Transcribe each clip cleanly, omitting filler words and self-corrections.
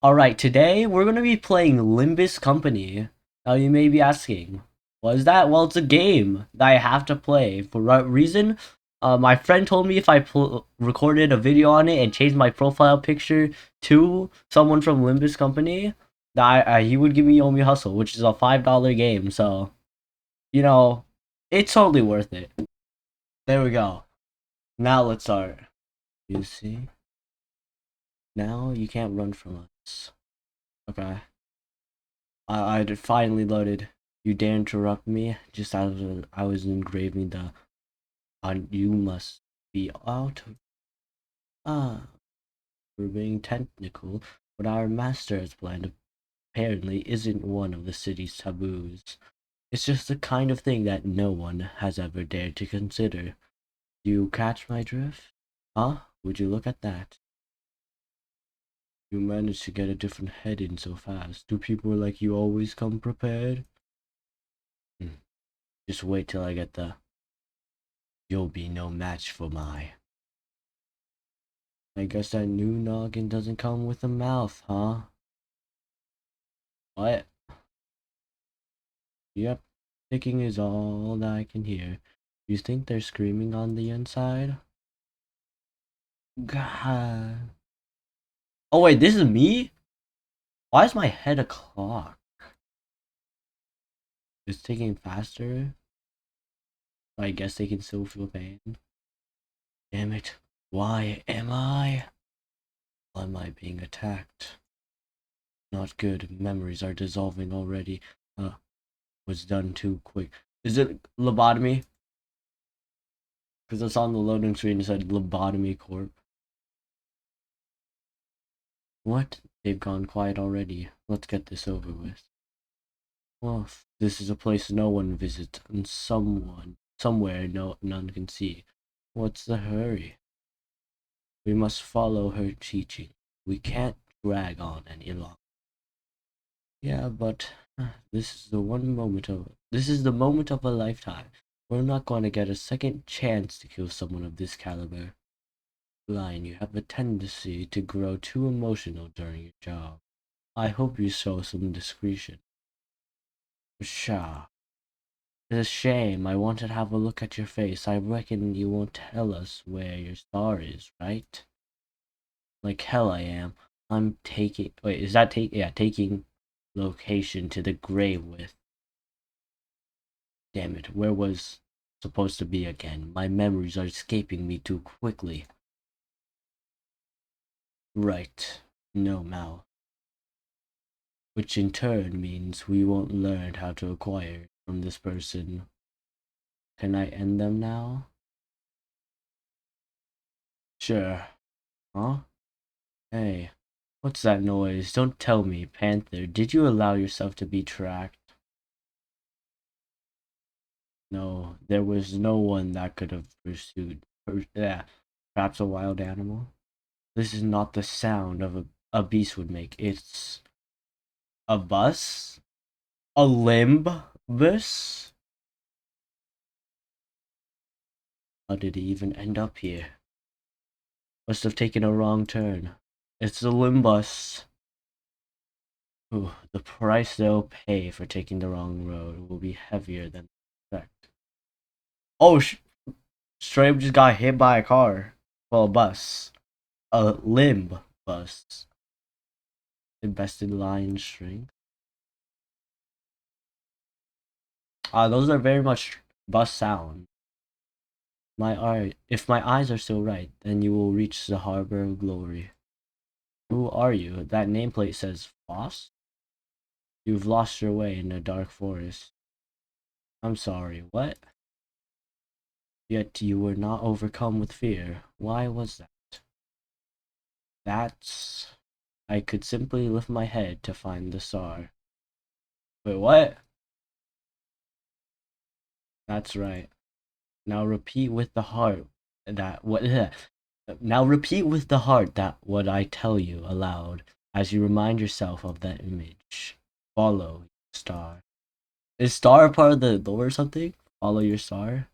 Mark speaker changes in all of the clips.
Speaker 1: Alright, today we're gonna be playing Limbus Company. Now you may be asking, what is that? Well, it's a game that I have to play. For what reason? My friend told me if I recorded a video on it and changed my profile picture to someone from Limbus Company, that he would give me Yomi Hustle, which is a $5 game. So, you know, it's totally worth it. There we go. Now let's start. You see? Now you can't run from us. Okay. I finally loaded. You dare interrupt me just as I was engraving the you must be out of we're being technical. What our master has planned apparently isn't one of the city's taboos. It's just the kind of thing that no one has ever dared to consider. Do you catch my drift? Huh? Would you look at that? You managed to get a different head in so fast. Do people like you always come prepared? Just wait till I get the You'll be no match for my. I guess that new noggin doesn't come with a mouth, huh? What? Yep, ticking is all that I can hear. You think they're screaming on the inside? God. Oh wait, this is me? Why is my head a clock? It's ticking faster? I guess they can still feel pain. Damn it. Why am I? Why am I being attacked? Not good. Memories are dissolving already. Was done too quick. Is it lobotomy? Because it's on the loading screen. It said lobotomy corp. What? They've gone quiet already. Let's get this over with. Well, this is a place no one visits, and somewhere none can see. What's the hurry? We must follow her teaching. We can't drag on any longer. Yeah, but this is the moment of a lifetime. We're not going to get a second chance to kill someone of this caliber. Lion, you have a tendency to grow too emotional during your job. I hope you show some discretion. Pshaw. It's a shame. I wanted to have a look at your face. I reckon you won't tell us where your star is, right? Like hell I am. I'm taking... Wait, is that take... Yeah, taking location to the grave with... Damn it, where was supposed to be again? My memories are escaping me too quickly. Right. No mouth. Which in turn means we won't learn how to acquire from this person. Can I end them now? Sure. Huh? Hey, what's that noise? Don't tell me, Panther, did you allow yourself to be tracked? No, there was no one that could have pursued. Yeah, perhaps a wild animal? This is not the sound of a beast would make. It's a bus? A limbus? How did he even end up here? Must have taken a wrong turn. It's the limbus. Ooh, the price they'll pay for taking the wrong road will be heavier than expected. Oh, straight up just got hit by a car. Well, a bus. A limb bus. Invested lion strength. Those are very much bus sound. If my eyes are still right, then you will reach the harbor of glory. Who are you? That nameplate says Foss? You've lost your way in a dark forest. I'm sorry, what? Yet you were not overcome with fear. Why was that? That's... I could simply lift my head to find the star. Wait, what? That's right. Now repeat with the heart that what now repeat with the heart that what I tell you aloud as you remind yourself of that image. Follow star. Is star a part of the lore or something? Follow your star?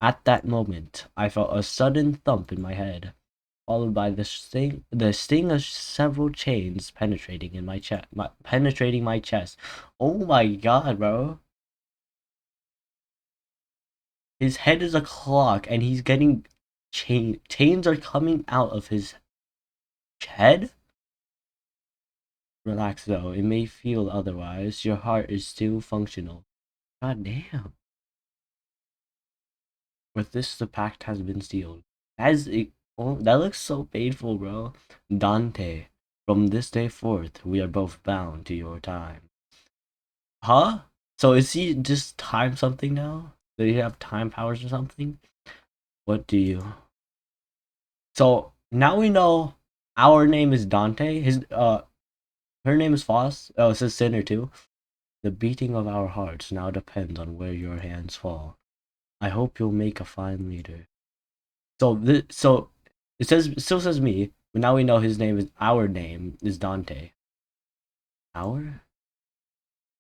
Speaker 1: At that moment, I felt a sudden thump in my head. followed by the sting of several chains penetrating in my chest, penetrating my chest. Oh my god, bro! His head is a clock, and he's getting chains are coming out of his head. Relax, though. It may feel otherwise. Your heart is still functional. God damn. With this, the pact has been sealed. As it, oh, that looks so painful, bro. Dante, from this day forth, we are both bound to your time. Huh? So is he just time something now? Do you have time powers or something? What do you? So now we know our name is Dante. Her name is Foss. Oh, it says Sinner too. The beating of our hearts now depends on where your hands fall. I hope you'll make a fine leader. So it still says me, but now we know our name is Dante. Our?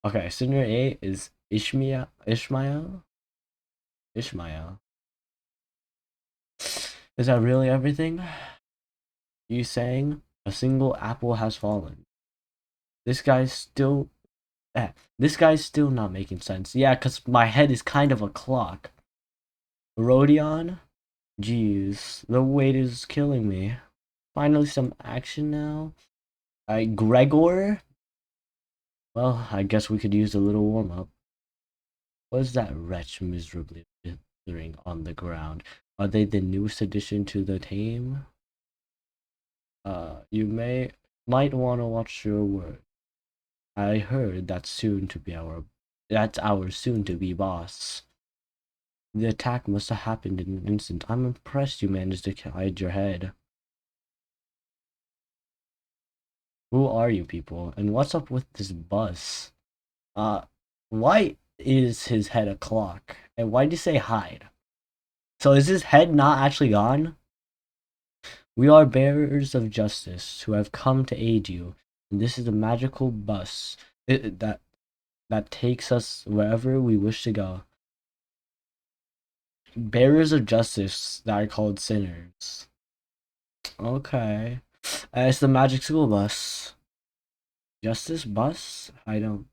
Speaker 1: Okay, Sinner A is Ishmael. Ishmael. Is that really everything? You saying a single apple has fallen? This guy's still this guy's still not making sense. Yeah, cause my head is kind of a clock. Rodion? Jeez, the weight is killing me. Finally some action now. Gregor? Well, I guess we could use a little warm-up. Was that wretch miserably withering on the ground? Are they the newest addition to the team? You might want to watch your word. I heard that's our soon-to-be boss. The attack must have happened in an instant. I'm impressed you managed to hide your head. Who are you people? And what's up with this bus? Why is his head a clock? And why did you say hide? So is his head not actually gone? We are bearers of justice who have come to aid you. And this is a magical bus that takes us wherever we wish to go. Bearers of justice that are called sinners. Okay. It's the magic school bus. Justice bus? I don't.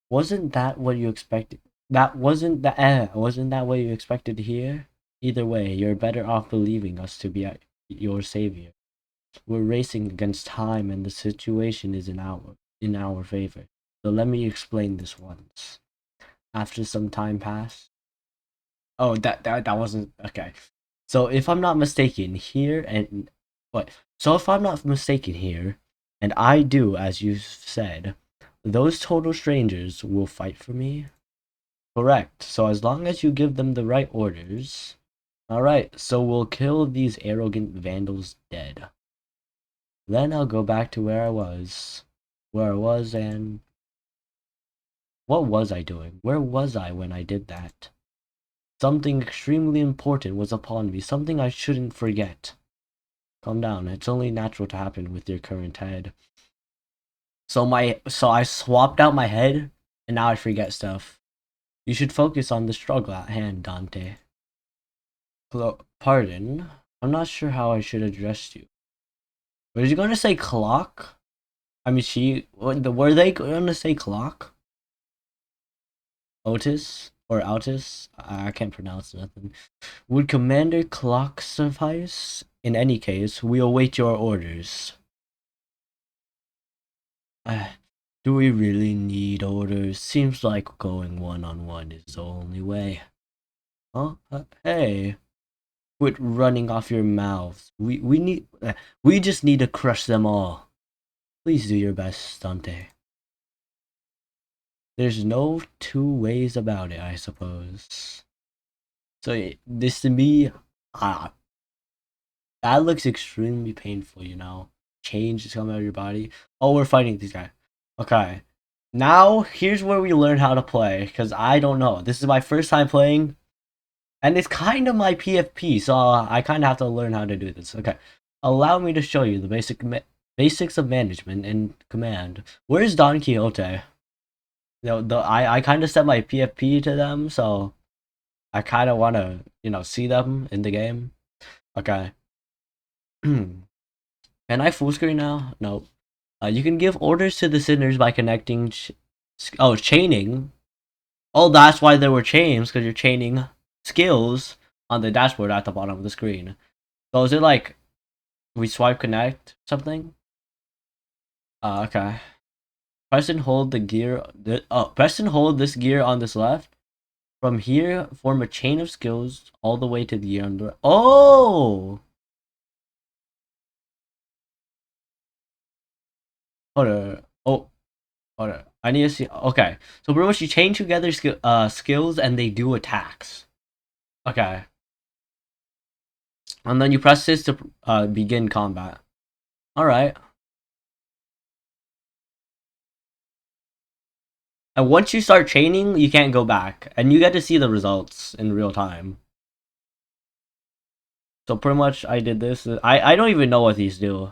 Speaker 1: Wasn't that what you expected? Wasn't that what you expected to hear? Either way, you're better off believing us to be your savior. We're racing against time, and the situation is in our favor. So let me explain this once. After some time passed. Oh, that wasn't okay. So if I'm not mistaken here, and what? So if I'm not mistaken here, and I do as you said, those total strangers will fight for me. Correct. So as long as you give them the right orders. Alright, so we'll kill these arrogant vandals dead. Then I'll go back to where I was. And what was I doing? Where was I when I did that? Something extremely important was upon me, something I shouldn't forget. Calm down, it's only natural to happen with your current head. So I swapped out my head, and now I forget stuff. You should focus on the struggle at hand, Dante. Pardon? I'm not sure how I should address you. Was you gonna say clock? I mean, were they gonna say clock? Otis? Or Altus? I can't pronounce nothing. Would Commander Clock suffice? In any case, we await your orders. Do we really need orders? Seems like going one-on-one is the only way. Huh? Hey. Quit running off your mouths. We just need to crush them all. Please do your best, Dante. There's no two ways about it, I suppose. So this to me, that looks extremely painful, you know? Change is coming out of your body. Oh, we're fighting these guys. Okay. Now, here's where we learn how to play, because I don't know. This is my first time playing, and it's kind of my PFP, so I kind of have to learn how to do this. Okay. Allow me to show you the basics of management and command. Where's Don Quixote? I kind of set my PFP to them, so I kind of want to, see them in the game. Okay. Can I full screen now? No. You can give orders to the sinners by connecting. Chaining. Oh, that's why there were chains, because you're chaining skills on the dashboard at the bottom of the screen. So is it like we swipe connect something? Okay. Press and hold the gear. Press and hold this gear on this left. From here, form a chain of skills all the way to the gear on the right. Oh! Hold on. Oh, hold on. I need to see. Okay. So pretty much you chain together skills and they do attacks. Okay. And then you press this to begin combat. Alright. And once you start chaining, you can't go back. And you get to see the results in real time. So pretty much I did this. I don't even know what these do.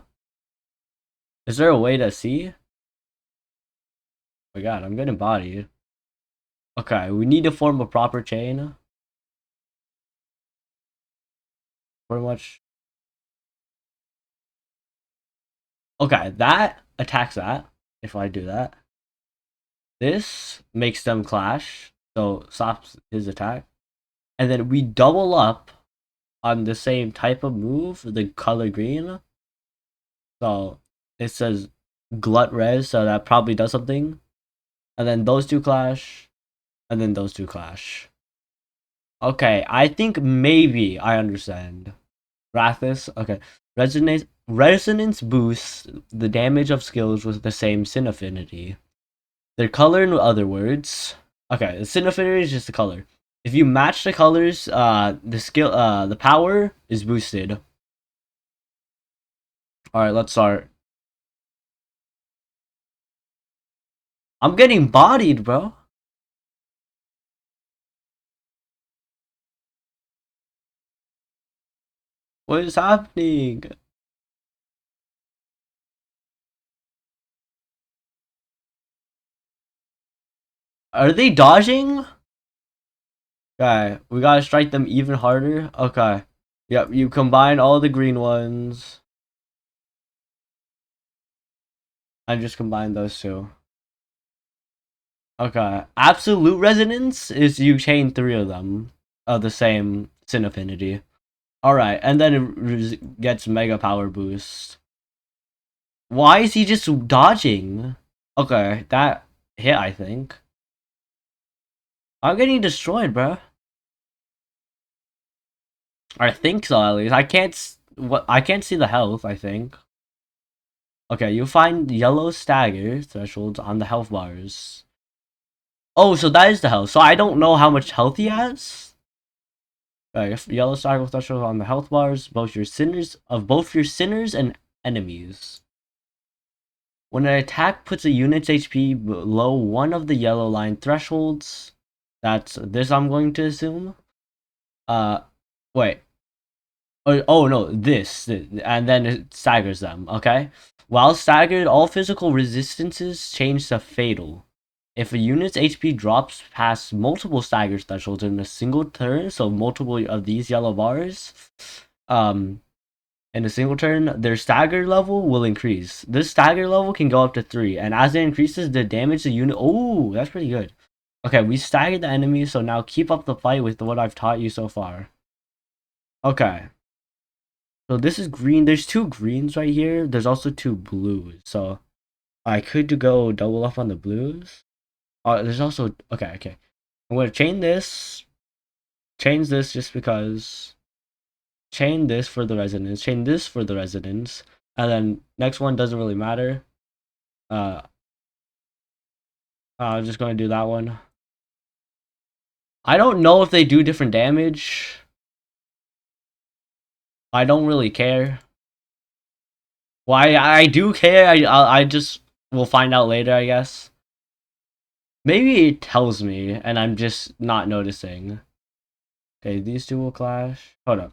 Speaker 1: Is there a way to see? Oh my god, I'm getting bodied. Okay, we need to form a proper chain. Pretty much. Okay, that attacks that. If I do that. This makes them clash. So stops his attack. And then we double up on the same type of move, the color green. So it says glut res, so that probably does something. And then those two clash. And then those two clash. Okay, I think maybe I understand. Rathis, okay. Resonance boosts the damage of skills with the same sin affinity. Their color, in other words. Okay, the sin affinity is just the color. If you match the colors, the power is boosted. Alright, let's start. I'm getting bodied, bro. What is happening? Are they dodging? Okay, we gotta strike them even harder. Okay. Yep, you combine all the green ones. I just combined those two. Okay. Absolute resonance is you chain three of them of the same sin affinity. Alright, and then it gets mega power boost. Why is he just dodging? Okay, that hit, I think. I'm getting destroyed, bro. I think so, at least. I can't see the health, I think. Okay, you find yellow stagger thresholds on the health bars. Oh, so that is the health. So I don't know how much health he has. Right, yellow stagger threshold on the health bars, both your sinners and enemies. When an attack puts a unit's HP below one of the yellow line thresholds, that's this I'm going to assume. Wait. Oh no, this, and then it staggers them, okay? While staggered, all physical resistances change to fatal. If a unit's HP drops past multiple stagger thresholds in a single turn, so multiple of these yellow bars, in a single turn, their stagger level will increase. This stagger level can go up to 3, and as it increases, the damage the unit... Oh, that's pretty good. Okay, we staggered the enemy, so now keep up the fight with what I've taught you so far. Okay. So this is green. There's two greens right here. There's also two blues. So I could go double up on the blues. There's also... Okay. I'm going to chain this. Change this just because... Chain this for the resonance. Chain this for the resonance. And then next one doesn't really matter. I'm just going to do that one. I don't know if they do different damage. I don't really care. Why I do care. I just will find out later, I guess. Maybe it tells me, and I'm just not noticing. Okay, these two will clash. Hold up.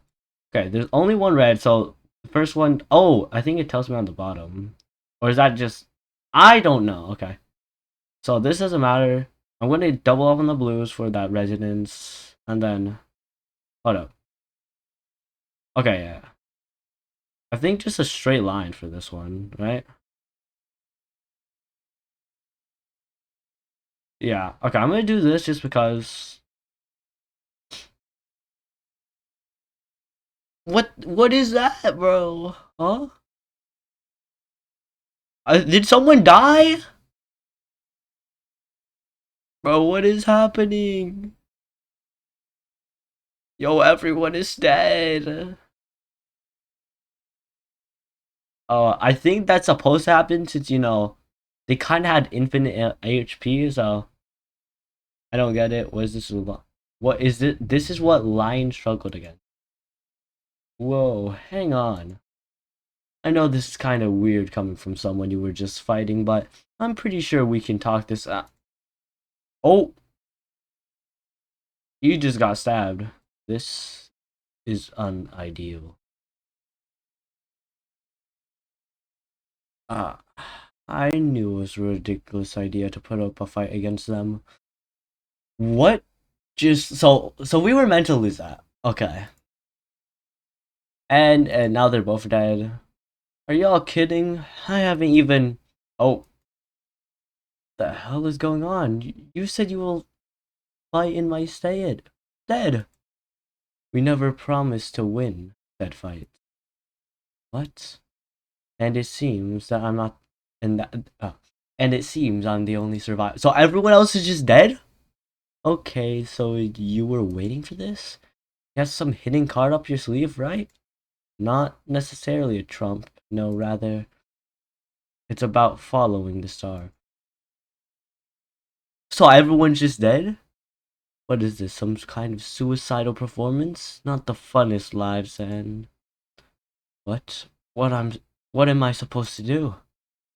Speaker 1: Okay, there's only one red, so the first one... Oh, I think it tells me on the bottom. Or is that just... I don't know. Okay. So this doesn't matter. I'm going to double up on the blues for that resonance. And then... Hold up. Okay, yeah. I think just a straight line for this one, right? Yeah. Okay, I'm gonna do this just because. What is that, bro? Huh? Did someone die? Bro, what is happening? Yo, everyone is dead. Oh, I think that's supposed to happen since, they kind of had infinite HP, so I don't get it. What is this? What is it? This is what Lion struggled against. Whoa, hang on. I know this is kind of weird coming from someone you were just fighting, but I'm pretty sure we can talk this out. Oh, you just got stabbed. This is unideal. Ah, I knew it was a ridiculous idea to put up a fight against them. What? Just so we were meant to lose that. Okay. And now they're both dead. Are y'all kidding? I haven't even. Oh, the hell is going on? You said you will fight in my stead. Dead. We never promised to win that fight. What? And it seems that I'm not. And that. And it seems I'm the only survivor. So everyone else is just dead? Okay, so you were waiting for this? You have some hidden card up your sleeve, right? Not necessarily a trump. No, rather, it's about following the star. So everyone's just dead? What is this, some kind of suicidal performance? Not the funnest lives, and... What? What am I supposed to do?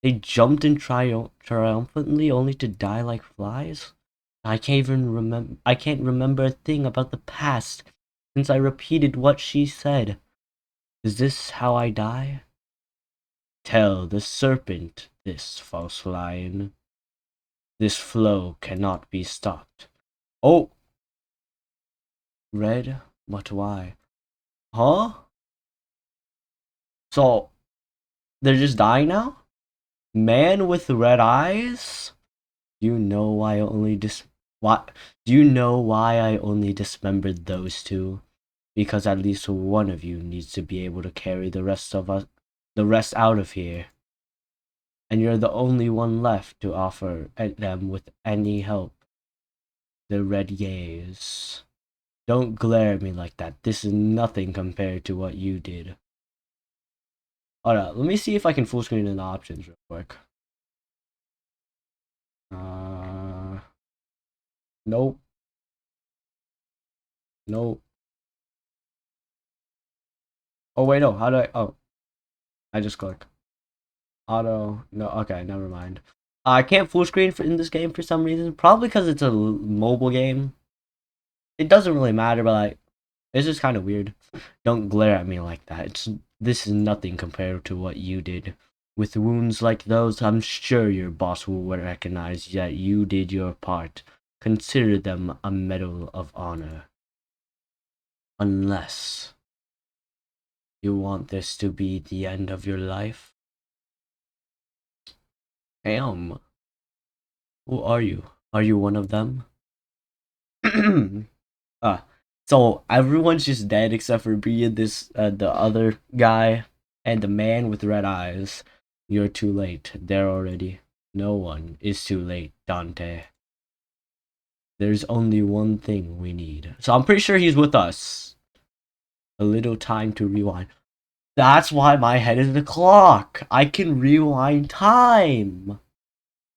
Speaker 1: They jumped in triumphantly only to die like flies? I can't remember a thing about the past since I repeated what she said. Is this how I die? Tell the serpent this, false lion. This flow cannot be stopped. Oh! Red? But why? Huh? So, they're just dying now? Man with red eyes? You know why I only what? Do you know why I only dismembered those two? Because at least one of you needs to be able to carry the rest out of here. And you're the only one left to offer them with any help. The red gaze. Don't glare at me like that. This is nothing compared to what you did. Alright, let me see if I can full screen in the options real quick. Nope. Nope. Oh wait, no. How do I? Oh, I just click. Auto. No. Okay, never mind. I can't full screen in this game for some reason. Probably because it's a mobile game. It doesn't really matter, but like, it's just kind of weird. Don't glare at me like that. This is nothing compared to what you did. With wounds like those, I'm sure your boss will recognize that you did your part. Consider them a medal of honor. Unless you want this to be the end of your life. Who are you? Are you one of them? uh, so everyone's just dead except for being the other guy, and the man with red eyes. You're too late. There already. No one is too late, Dante. There's only one thing we need. So I'm pretty sure he's with us. A little time to rewind. That's why my head is the clock. I can rewind time.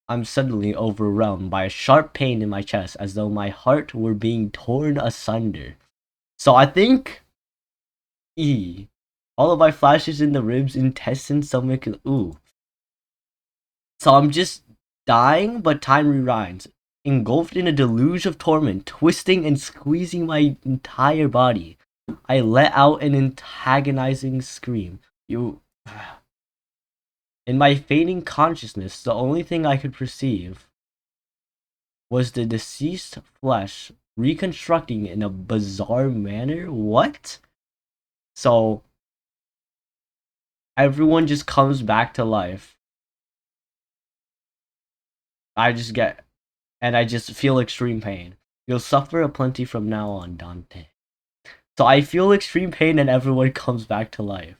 Speaker 1: I'm suddenly overwhelmed by a sharp pain in my chest, as though my heart were being torn asunder. So I think E. All of my flashes in the ribs, intestines, stomach. Ooh. So I'm just dying, but time rewinds. Engulfed in a deluge of torment, twisting and squeezing my entire body. I let out an antagonizing scream. In my fading consciousness, the only thing I could perceive was the deceased flesh reconstructing in a bizarre manner. What? So Everyone just comes back to life. I just get, and I just feel extreme pain. You'll suffer a plenty from now on, Dante. So I feel extreme pain and everyone comes back to life.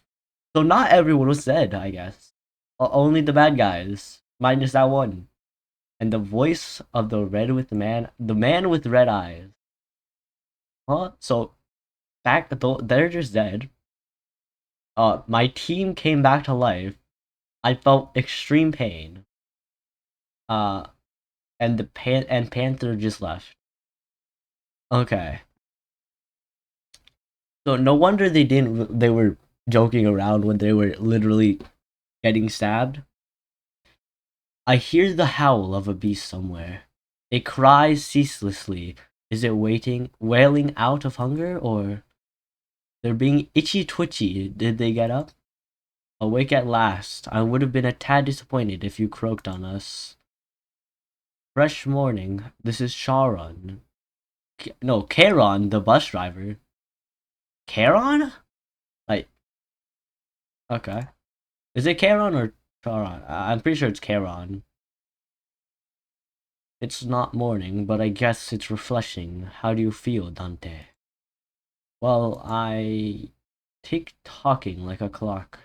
Speaker 1: So not everyone was dead, I guess. Only the bad guys, minus that one. And the voice of the man with red eyes. Huh? So they're just dead. My team came back to life. I felt extreme pain. Uh, and Panther just left. Okay. So no wonder they were joking around when they were literally getting stabbed. I hear the howl of a beast somewhere. It cries ceaselessly. Is it wailing out of hunger, or they're being itchy twitchy? Did they get up? Awake at last. I would have been a tad disappointed if you croaked on us. Fresh morning. This is Charon. No, Charon, the bus driver. Charon? Like, okay. Is it Charon or Charon? I'm pretty sure it's Charon. It's not morning, but I guess it's refreshing. How do you feel, Dante? Well, I tick tocking like a clock.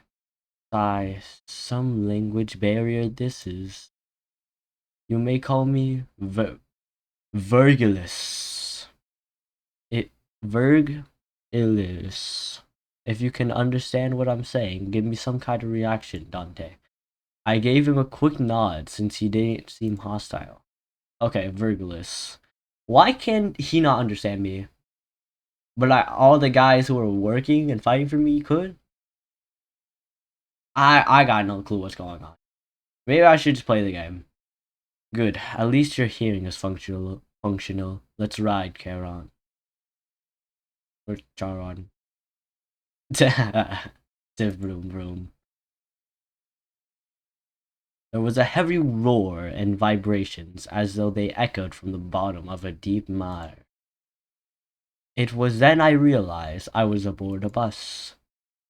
Speaker 1: Sigh, some language barrier this is. You may call me Virgilus. It Virgilus. If you can understand what I'm saying, give me some kind of reaction, Dante. I gave him a quick nod since he didn't seem hostile. Okay, Virgilus. Why can he not understand me? But all the guys who are working and fighting for me could? I got no clue what's going on. Maybe I should just play the game. Good. At least your hearing is functional. Let's ride, Charon. Or Charon. Vroom vroom. There was a heavy roar and vibrations as though they echoed from the bottom of a deep mire. It was then I realized I was aboard a bus.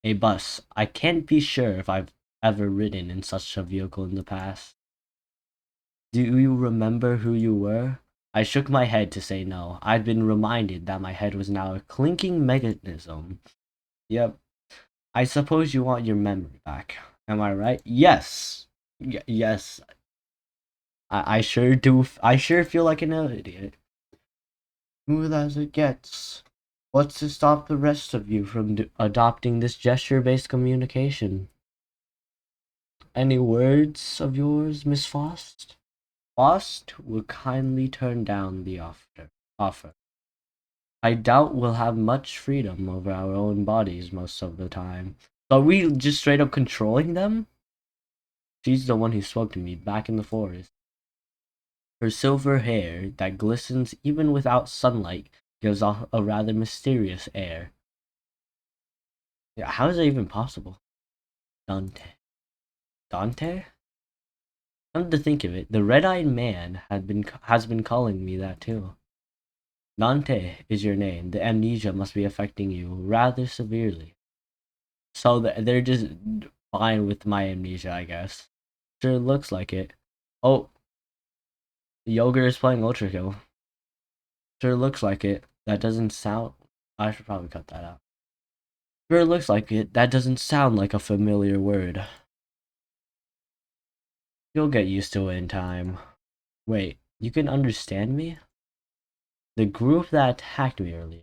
Speaker 1: A bus. I can't be sure if I've ever ridden in such a vehicle in the past. Do you remember who you were? I shook my head to say no. I'd been reminded that my head was now a clinking mechanism. Yep. I suppose you want your memory back. Am I right? Yes. Yes. I sure do. I sure feel like an idiot. Smooth as it gets. What's to stop the rest of you from adopting this gesture-based communication? Any words of yours, Miss Faust? Faust will kindly turn down the offer. I doubt we'll have much freedom over our own bodies most of the time. So are we just straight up controlling them? She's the one who spoke to me back in the forest. Her silver hair, that glistens even without sunlight, gives off a rather mysterious air. Yeah, how is that even possible? Dante. Dante? Come to think of it, the red-eyed man has been calling me that too. Dante is your name. The amnesia must be affecting you rather severely. So they're just fine with my amnesia, I guess. Sure looks like it. Oh, Yogurt is playing Ultra Kill. Sure looks like it. That doesn't sound... I should probably cut that out. Sure looks like it. That doesn't sound like a familiar word. You'll get used to it in time. Wait, you can understand me? The group that attacked me earlier.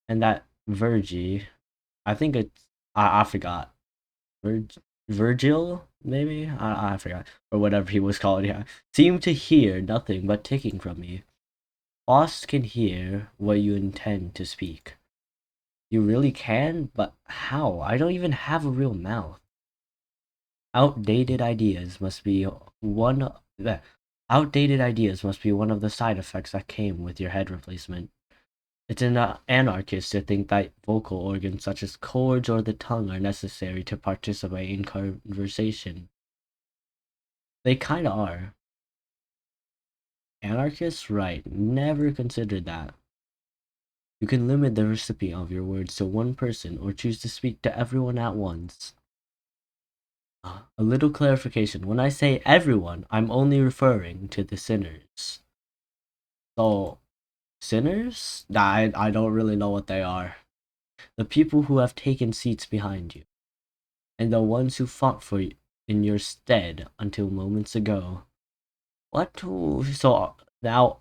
Speaker 1: And that Virgie... I think it's... I forgot. Virgil, maybe? I forgot. Or whatever he was called, yeah. Seemed to hear nothing but ticking from me. Faust can hear what you intend to speak. You really can? But how? I don't even have a real mouth. Outdated ideas must be one... Outdated ideas must be one of the side effects that came with your head replacement. It's an anarchist to think that vocal organs such as chords or the tongue are necessary to participate in conversation. They kinda are. Anarchists? Right. Never considered that. You can limit the recipient of your words to one person or choose to speak to everyone at once. A little clarification. When I say everyone, I'm only referring to the sinners. So, sinners? Nah, I don't really know what they are. The people who have taken seats behind you, and the ones who fought for you in your stead until moments ago. What? So now,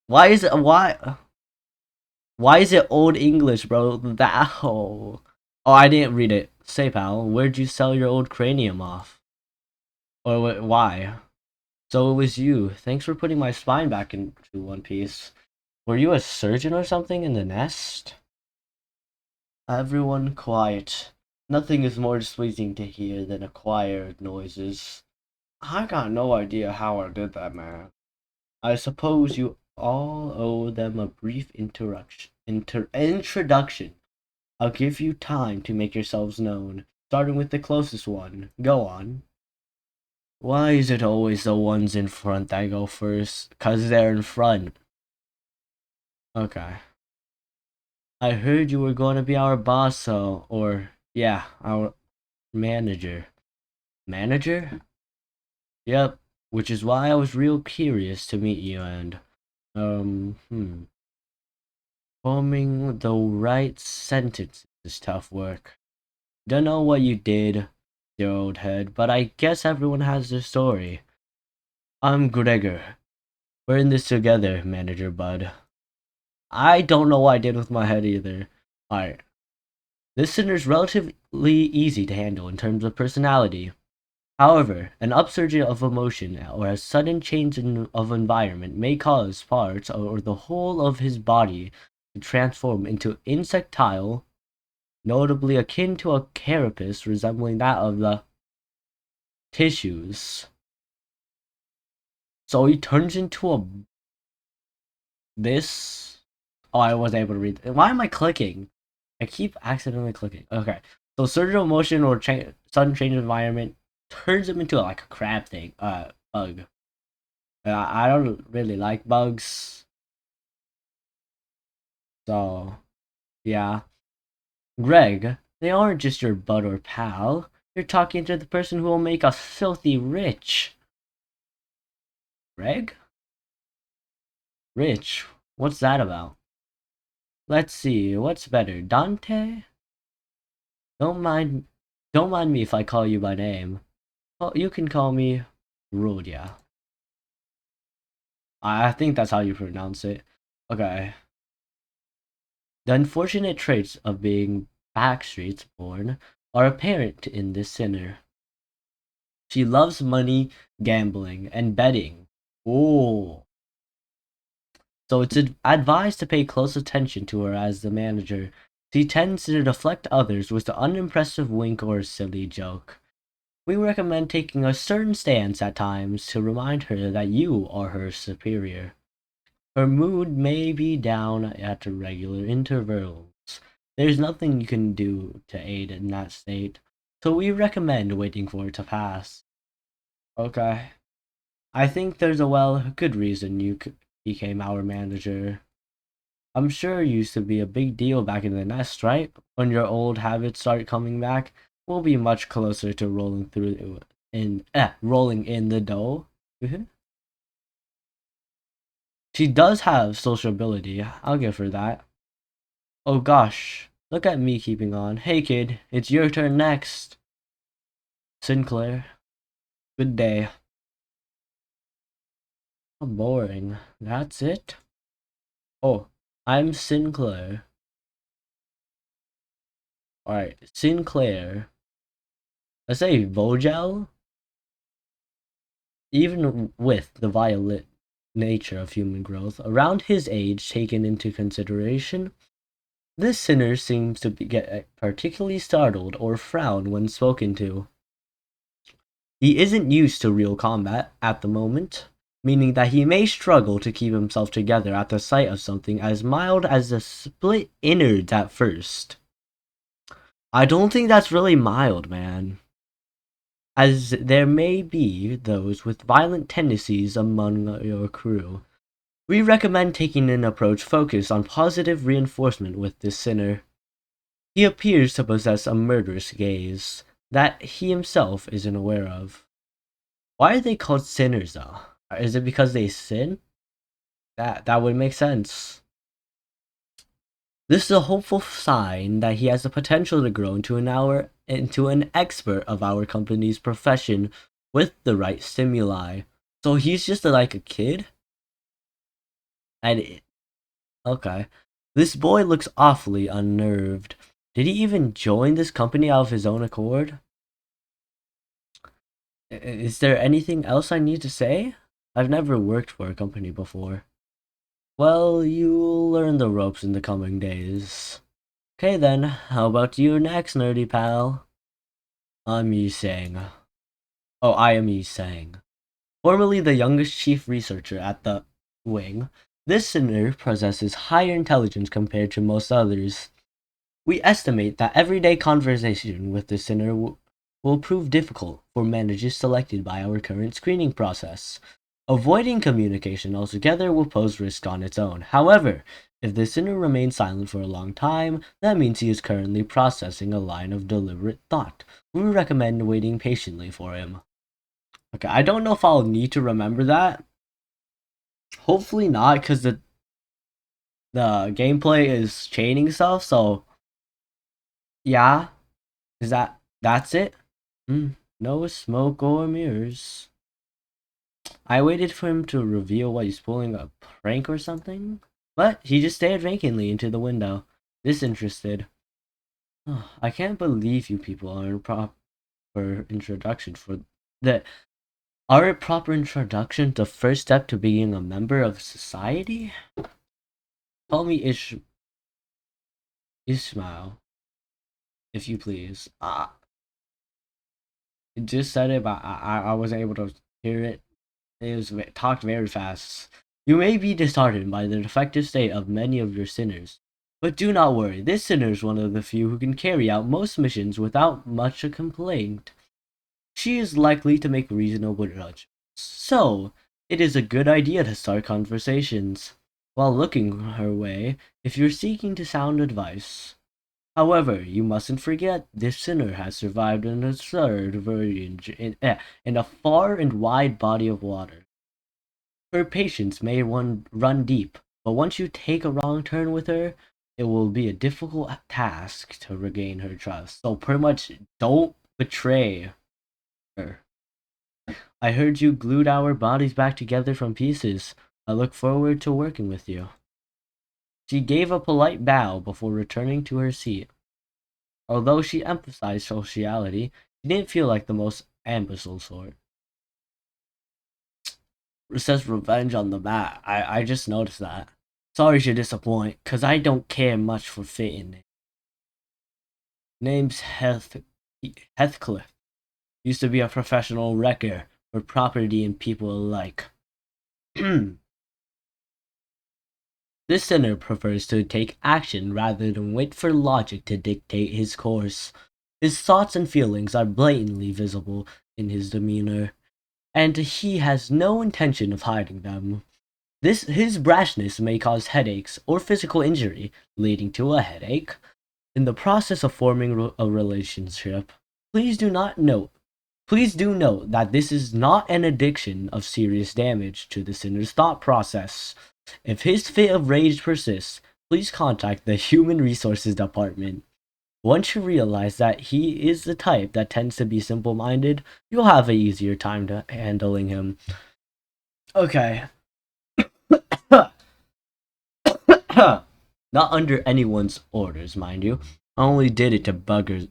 Speaker 1: why is it why is it old English, bro? That I didn't read it. Say, pal, where'd you sell your old cranium off? Or why? So it was you. Thanks for putting my spine back into one piece. Were you a surgeon or something in the nest? Everyone quiet. Nothing is more displeasing to hear than acquired noises. I got no idea how I did that, man. I suppose you all owe them a brief introduction. I'll give you time to make yourselves known, starting with the closest one. Go on. Why is it always the ones in front that go first? 'Cause they're in front. Okay. I heard you were going to be our boss, yeah, our manager. Manager? Yep, which is why I was real curious to meet you and, forming the right sentence is tough work. Don't know what you did, your old head, but I guess everyone has their story. I'm Gregor. We're in this together, Manager Bud. I don't know what I did with my head either. Alright. This sinner's relatively easy to handle in terms of personality. However, an upsurge of emotion or a sudden change of environment may cause parts or the whole of his body to transform into insectile, notably akin to a carapace resembling that of the tissues. So he turns into a this. Oh, I wasn't able to read. Why am I clicking? I keep accidentally clicking. Okay, so surgical motion or sudden change of environment turns him into like a crab thing. Bug. I don't really like bugs. So, yeah. Greg, they aren't just your bud or pal. You're talking to the person who will make us filthy rich. Greg? Rich? What's that about? Let's see, what's better, Dante? Don't mind me if I call you by name. Well, you can call me Rodia. I think that's how you pronounce it. Okay. The unfortunate traits of being backstreets born are apparent in this sinner. She loves money, gambling, and betting. Oh. So it's advised to pay close attention to her as the manager. She tends to deflect others with an unimpressive wink or a silly joke. We recommend taking a certain stance at times to remind her that you are her superior. Her mood may be down at regular intervals. There's nothing you can do to aid in that state, so we recommend waiting for it to pass. Okay. I think there's a good reason you became our manager. I'm sure it used to be a big deal back in the nest, right? When your old habits start coming back, we'll be much closer to rolling in the dough. She does have sociability. I'll give her that. Oh gosh, look at me keeping on. Hey kid, it's your turn next. Sinclair. Good day. How boring. That's it? Oh, I'm Sinclair. Alright, Sinclair. Let's say Vogel? Even with the violent nature of human growth, around his age taken into consideration, this sinner seems to get particularly startled or frown when spoken to. He isn't used to real combat at the moment, meaning that he may struggle to keep himself together at the sight of something as mild as the split innards at first. I don't think that's really mild, man, as there may be those with violent tendencies among your crew. We recommend taking an approach focused on positive reinforcement with this sinner. He appears to possess a murderous gaze, that he himself isn't aware of. Why are they called sinners though? Is it because they sin? That would make sense. This is a hopeful sign that he has the potential to grow into an expert of our company's profession with the right stimuli. So he's just like a kid? Okay. This boy looks awfully unnerved. Did he even join this company out of his own accord? Is there anything else I need to say? I've never worked for a company before. Well, you'll learn the ropes in the coming days. Okay then, how about you next, nerdy pal? I'm Yi Sang. Oh, I am Yi Sang. Formerly the youngest chief researcher at the wing, this sinner possesses higher intelligence compared to most others. We estimate that everyday conversation with the sinner will prove difficult for managers selected by our current screening process. Avoiding communication altogether will pose risk on its own. However, if the sinner remains silent for a long time, that means he is currently processing a line of deliberate thought. We recommend waiting patiently for him. Okay, I don't know if I'll need to remember that. Hopefully not, because the gameplay is chaining stuff, so yeah. That's it? No smoke or mirrors. I waited for him to reveal what he's pulling a prank or something, but he just stared vacantly into the window, disinterested. I can't believe you people are a proper introduction for the are a proper introduction the first step to being a member of society? Call me Ishmael, if you please. It just said it, but I wasn't able to hear it. It was talked very fast. You may be disheartened by the defective state of many of your sinners, but do not worry. This sinner is one of the few who can carry out most missions without much a complaint. She is likely to make reasonable judgments. So, it is a good idea to start conversations while looking her way if you're seeking to sound advice. However, you mustn't forget this sinner has survived an absurd voyage in a far and wide body of water. Her patience may run deep, but once you take a wrong turn with her, it will be a difficult task to regain her trust. So pretty much, don't betray her. I heard you glued our bodies back together from pieces. I look forward to working with you. She gave a polite bow before returning to her seat. Although she emphasized sociality, she didn't feel like the most ambitious sort. It says revenge on the mat. I just noticed that. Sorry to disappoint, cause I don't care much for fitting it. Name's Heathcliff. Used to be a professional wrecker for property and people alike. This sinner prefers to take action rather than wait for logic to dictate his course. His thoughts and feelings are blatantly visible in his demeanor, and he has no intention of hiding them. His brashness may cause headaches or physical injury, leading to a headache. In the process of forming a relationship, please do note that this is not an addiction of serious damage to the sinner's thought process. If his fit of rage persists, please contact the Human Resources Department. Once you realize that he is the type that tends to be simple-minded, you'll have an easier time to handling him. Okay. Not under anyone's orders, mind you. I only did it to buggers.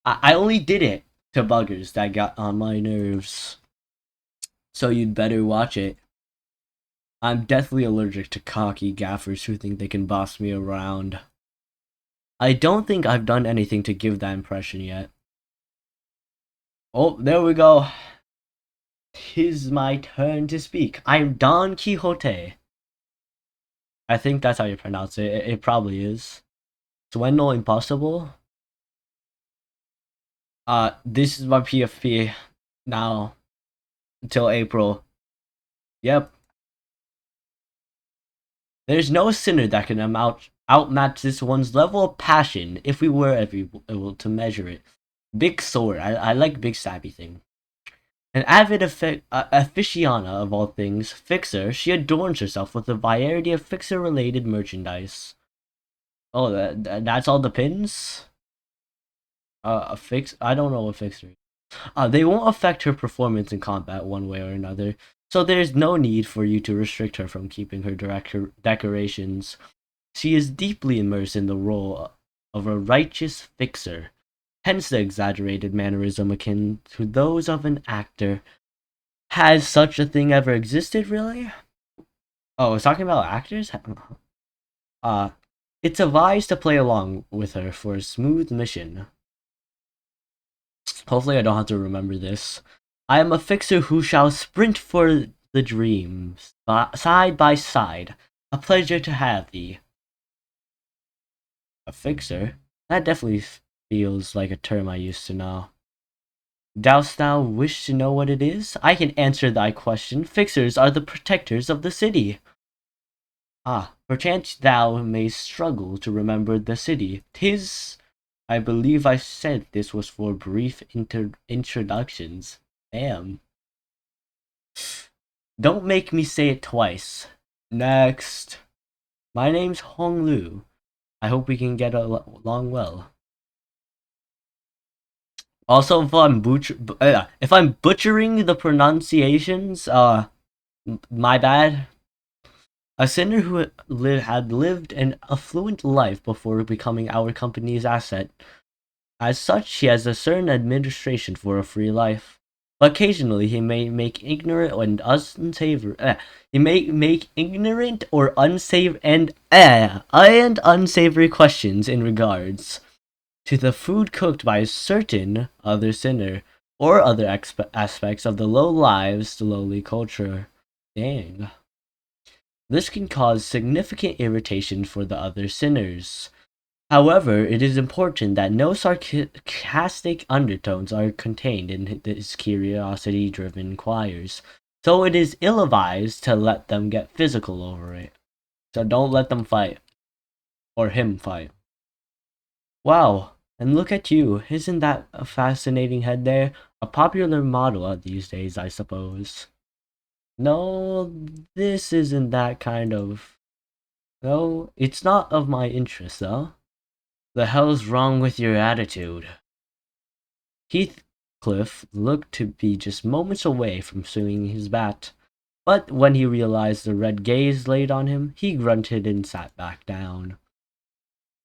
Speaker 1: I only did it to buggers that got on my nerves. So you'd better watch it. I'm deathly allergic to cocky gaffers who think they can boss me around. I don't think I've done anything to give that impression yet. Oh, there we go. 'Tis my turn to speak. I'm Don Quixote. I think that's how you pronounce it. It probably is. Sueno Impossible. This is my PFP now until April. Yep. There's no sinner that can outmatch this one's level of passion if we were able to measure it. Big sword. I like big stabby thing. An avid aficionada of all things fixer, she adorns herself with a variety of fixer-related merchandise. Oh, that's all the pins? A fix? I don't know what fixer is. They won't affect her performance in combat one way or another, so there's no need for you to restrict her from keeping her decorations. She is deeply immersed in the role of a righteous fixer, hence the exaggerated mannerism akin to those of an actor. Has such a thing ever existed, really? Oh, it's talking about actors? Uh, it's advised to play along with her for a smooth mission. Hopefully I don't have to remember this. I am a fixer who shall sprint for the dreams, side by side. A pleasure to have thee. A fixer? That definitely feels like a term I used to know. Dost thou wish to know what it is? I can answer thy question. Fixers are the protectors of the city. Ah, perchance thou mayst struggle to remember the city. 'Tis, I believe I said this was for brief introductions. Damn. Don't make me say it twice. Next. My name's Hong Lu. I hope we can get along well. Also, if I'm butchering the pronunciations, my bad. A sinner who had lived an affluent life before becoming our company's asset. As such, he has a certain administration for a free life. Occasionally, he may make ignorant and unsavory. He may make ignorant or unsavory questions in regards to the food cooked by a certain other sinner or other aspects of the low lives, the lowly culture. Dang. This can cause significant irritation for the other sinners. However, it is important that no sarcastic undertones are contained in this curiosity-driven inquiries, so it is ill-advised to let them get physical over it. So don't let them fight. Or him fight. Wow, and look at you. Isn't that a fascinating head there? A popular model these days, I suppose. No, this isn't that kind of... No, it's not of my interest, though. The hell's wrong with your attitude? Heathcliff looked to be just moments away from swinging his bat, but when he realized the red gaze laid on him, he grunted and sat back down.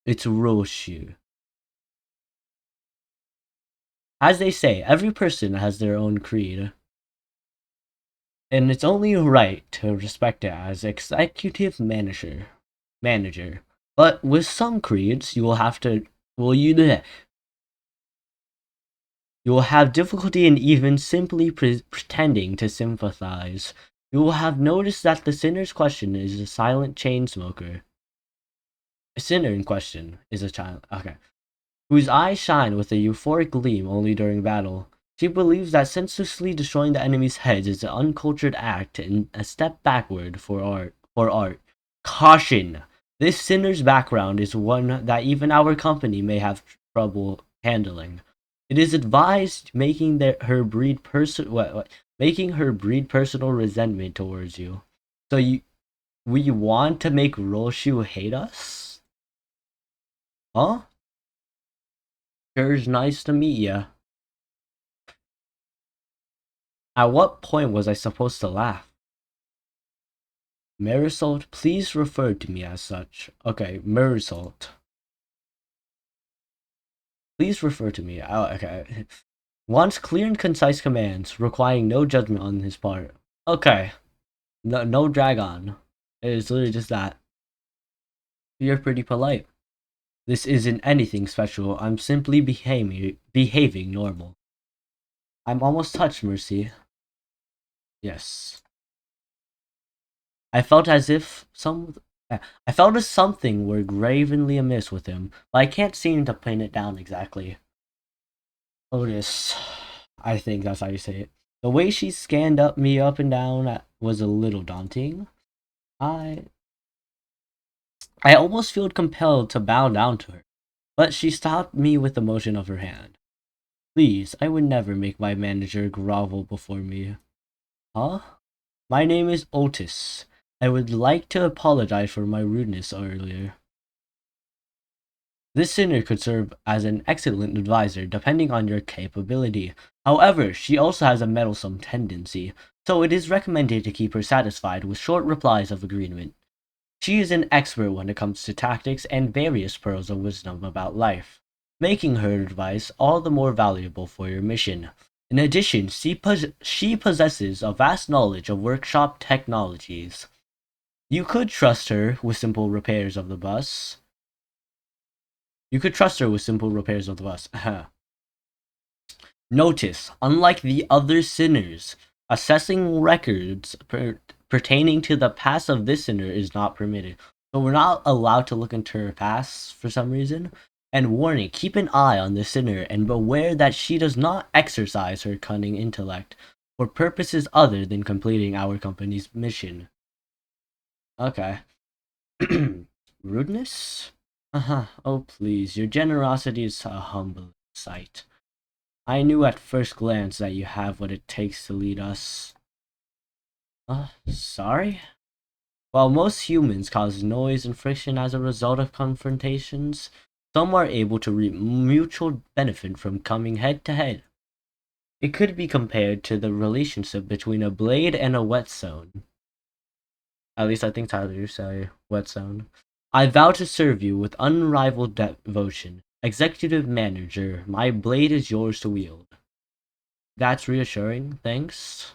Speaker 1: It's Roshu. As they say, every person has their own creed, and it's only right to respect it as executive manager. But with some creeds, you will have to you will have difficulty in even simply pretending to sympathize. You will have noticed that the sinner's question is a silent chain smoker. A sinner in question is a child, okay, whose eyes shine with a euphoric gleam only during battle. She believes that senselessly destroying the enemy's heads is an uncultured act and a step backward for art. Caution! This sinner's background is one that even our company may have trouble handling. It is advised making her breed personal resentment towards you. So we want to make Roshu hate us? Huh? Sure's nice to meet ya. At what point was I supposed to laugh? Marisol, please refer to me as such. Okay, Marisol. Please refer to me. Oh, okay. Wants clear and concise commands, requiring no judgment on his part. Okay. No drag on. It's literally just that. You're pretty polite. This isn't anything special. I'm simply behaving normal. I'm almost touched, Mercy. Yes. I felt as if something were gravenly amiss with him, but I can't seem to pin it down exactly. Otis, I think that's how you say it. The way she scanned me up and down was a little daunting. I almost felt compelled to bow down to her, but she stopped me with the motion of her hand. Please, I would never make my manager grovel before me. Huh? My name is Otis. I would like to apologize for my rudeness earlier. This sinner could serve as an excellent advisor depending on your capability. However, she also has a meddlesome tendency, so it is recommended to keep her satisfied with short replies of agreement. She is an expert when it comes to tactics and various pearls of wisdom about life, making her advice all the more valuable for your mission. In addition, she possesses a vast knowledge of workshop technologies. You could trust her with simple repairs of the bus. You could trust her with simple repairs of the bus. Notice, unlike the other sinners, assessing records pertaining to the past of this sinner is not permitted. So we're not allowed to look into her past for some reason. And warning, keep an eye on the sinner and beware that she does not exercise her cunning intellect for purposes other than completing our company's mission. Okay. Rudeness? Uh-huh. Oh, please, your generosity is a humble sight. I knew at first glance that you have what it takes to lead us. Sorry? While most humans cause noise and friction as a result of confrontations, some are able to reap mutual benefit from coming head to head. It could be compared to the relationship between a blade and a whetstone. At least I think Tyler say whetstone. I vow to serve you with unrivaled devotion. Executive Manager, my blade is yours to wield. That's reassuring, thanks.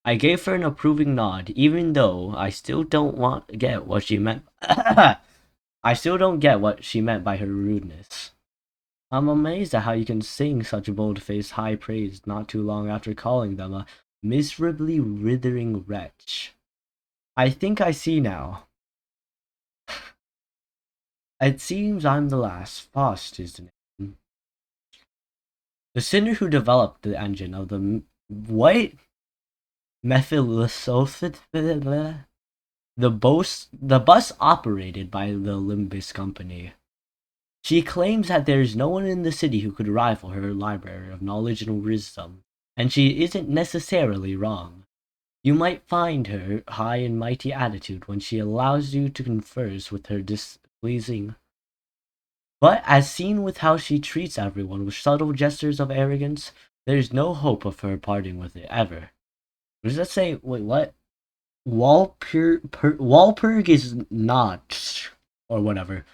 Speaker 1: I gave her an approving nod, even though I still don't get what she meant. I still don't get what she meant by her rudeness. I'm amazed at how you can sing such bold-faced high praise not too long after calling them a miserably withering wretch. I think I see now. It seems I'm the last. Faust is the name. The sinner who developed the engine of the what? Methylosulfate? The bus operated by the Limbus company. She claims that there is no one in the city who could rival her library of knowledge and wisdom, and she isn't necessarily wrong. You might find her high and mighty attitude when she allows you to converse with her displeasing. But as seen with how she treats everyone with subtle gestures of arrogance, there is no hope of her parting with it ever. What does that say? Wait, what? Walpurg is not, or whatever.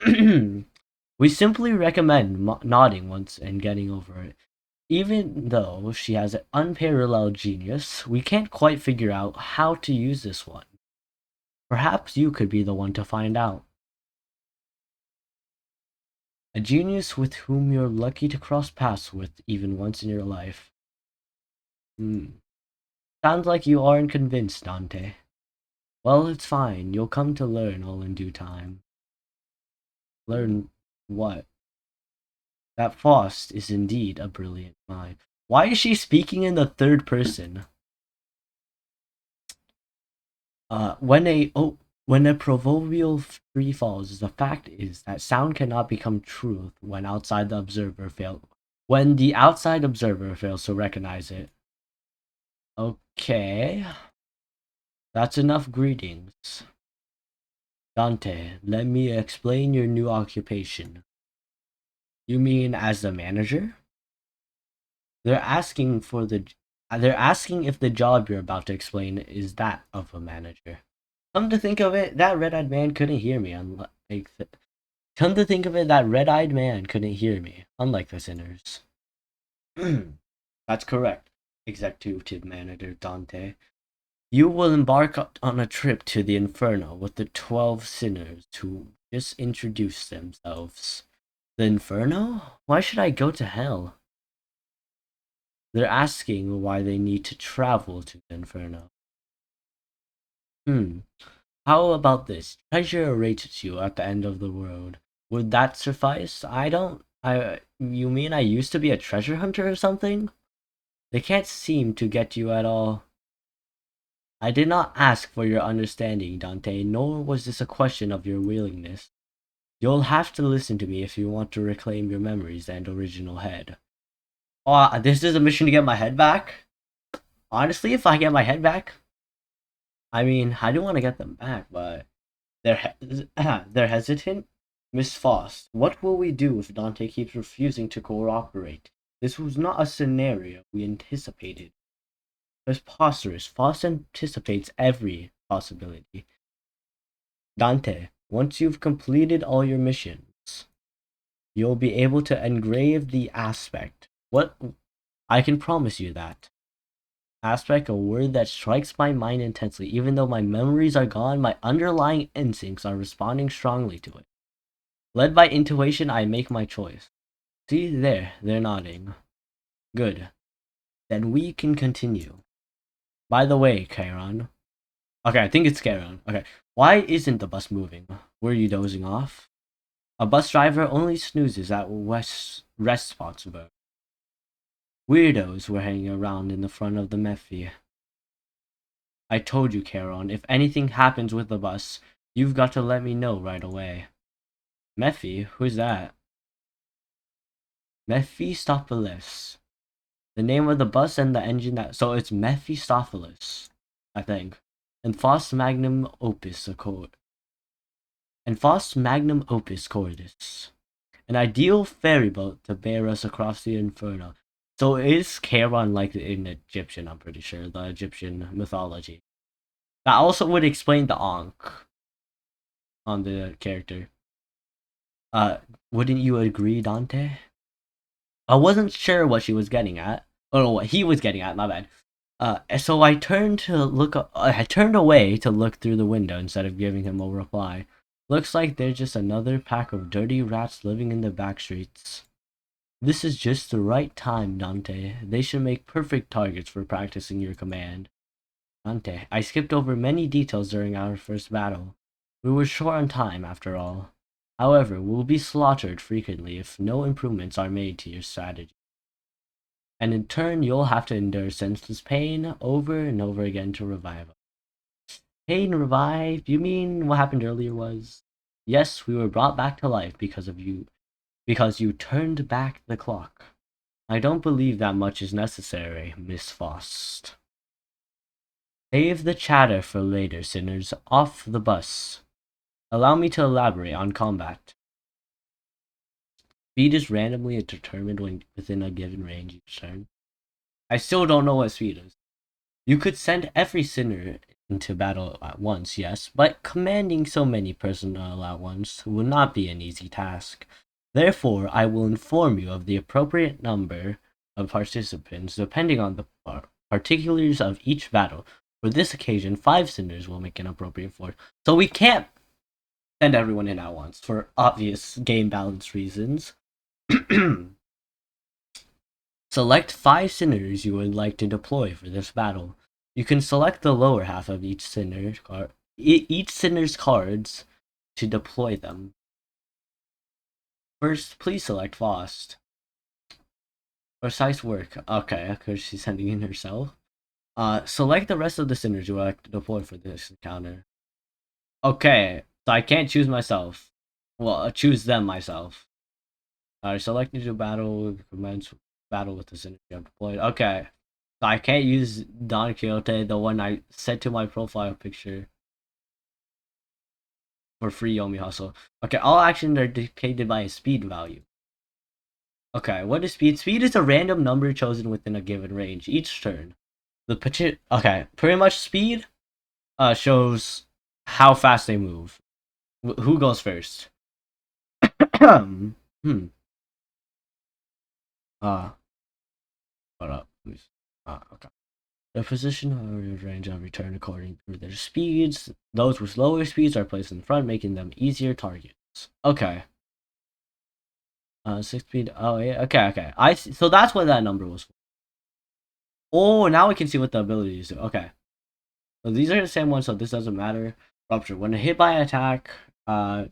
Speaker 1: We simply recommend nodding once and getting over it. Even though she has an unparalleled genius, we can't quite figure out how to use this one. Perhaps you could be the one to find out. A genius with whom you're lucky to cross paths with even once in your life. Sounds like you aren't convinced, Dante. Well, it's fine. You'll come to learn all in due time. Learn what? That Faust is indeed a brilliant mind. Why is she speaking in the third person? When a proverbial tree falls, the fact is that sound cannot become truth when the outside observer fails to recognize it. Okay. That's enough greetings. Dante, let me explain your new occupation. You mean as the manager? They're asking if the job you're about to explain is that of a manager. Come to think of it, that red-eyed man couldn't hear me, unlike the sinners. That's correct, Executive Manager Dante. You will embark on a trip to the Inferno with the 12 sinners who just introduced themselves. The Inferno? Why should I go to hell? They're asking why they need to travel to the Inferno. How about this? Treasure awaits you at the end of the road. Would that suffice? You mean I used to be a treasure hunter or something? They can't seem to get you at all. I did not ask for your understanding, Dante, nor was this a question of your willingness. You'll have to listen to me if you want to reclaim your memories and original head. Oh, this is a mission to get my head back. Honestly, if I get my head back, I mean, I do want to get them back, but they're hesitant. Miss Faust, what will we do if Dante keeps refusing to cooperate? This was not a scenario we anticipated. Preposterous. Faust anticipates every possibility. Dante, once you've completed all your missions, you'll be able to engrave the aspect. What? I can promise you that. Aspect, a word that strikes my mind intensely. Even though my memories are gone, my underlying instincts are responding strongly to it. Led by intuition, I make my choice. See, there, they're nodding. Good. Then we can continue. By the way, Chiron. Okay, I think it's Chiron. Okay. Why isn't the bus moving? Were you dozing off? A bus driver only snoozes at rest spots, bro. Weirdos were hanging around in the front of the Mephi. I told you, Charon, if anything happens with the bus, you've got to let me know right away. Mephi? Who's that? Mephistopheles. The name of the bus and the engine that... So it's Mephistopheles, I think. And Faust Magnum Opus Accord. And Faust Magnum Opus Cordis. An ideal ferry boat to bear us across the inferno. So is Charon like in Egyptian, I'm pretty sure, the Egyptian mythology. That also would explain the Ankh on the character. Wouldn't you agree, Dante? I wasn't sure what she was getting at. Or what he was getting at, my bad. So I turned I turned away to look through the window instead of giving him a reply. Looks like they're just another pack of dirty rats living in the back streets. This is just the right time, Dante. They should make perfect targets for practicing your command. Dante, I skipped over many details during our first battle. We were short on time, after all. However, we'll be slaughtered frequently if no improvements are made to your strategy. And in turn, you'll have to endure senseless pain over and over again to revive us. Pain revive? You mean what happened earlier was? Yes, we were brought back to life because of you. Because you turned back the clock. I don't believe that much is necessary, Miss Faust. Save the chatter for later, sinners. Off the bus. Allow me to elaborate on combat. Speed is randomly determined when within a given range each turn. I still don't know what speed is. You could send every sinner into battle at once, yes, but commanding so many personnel at once will not be an easy task. Therefore, I will inform you of the appropriate number of participants depending on the particulars of each battle. For this occasion, 5 sinners will make an appropriate force. So we can't send everyone in at once for obvious game balance reasons. Select 5 sinners you would like to deploy for this battle. You can select the lower half of each sinner's cards to deploy them. First, please select Faust. Precise work. Okay, because she's sending in herself. Select the rest of the sinners you would like to deploy for this encounter. Okay, so I can't choose myself. Well, choose them myself. Selected to battle, commence battle with the sinner you have deployed. Okay. So I can't use Don Quixote, the one I set to my profile picture. For free yomi hustle. Okay, all actions are dictated by a speed value. Okay, what is speed? Speed is a random number chosen within a given range each turn. Okay, pretty much speed shows how fast they move. Who goes first? hmm. Hold up. Okay. The position of range of return according to their speeds. Those with lower speeds are placed in front, making them easier targets. Okay. 6 speed. Oh yeah. Okay. I see. So that's what that number was for. Oh, now we can see what the abilities do. Okay. So these are the same ones, so this doesn't matter. Rupture. When hit by attack,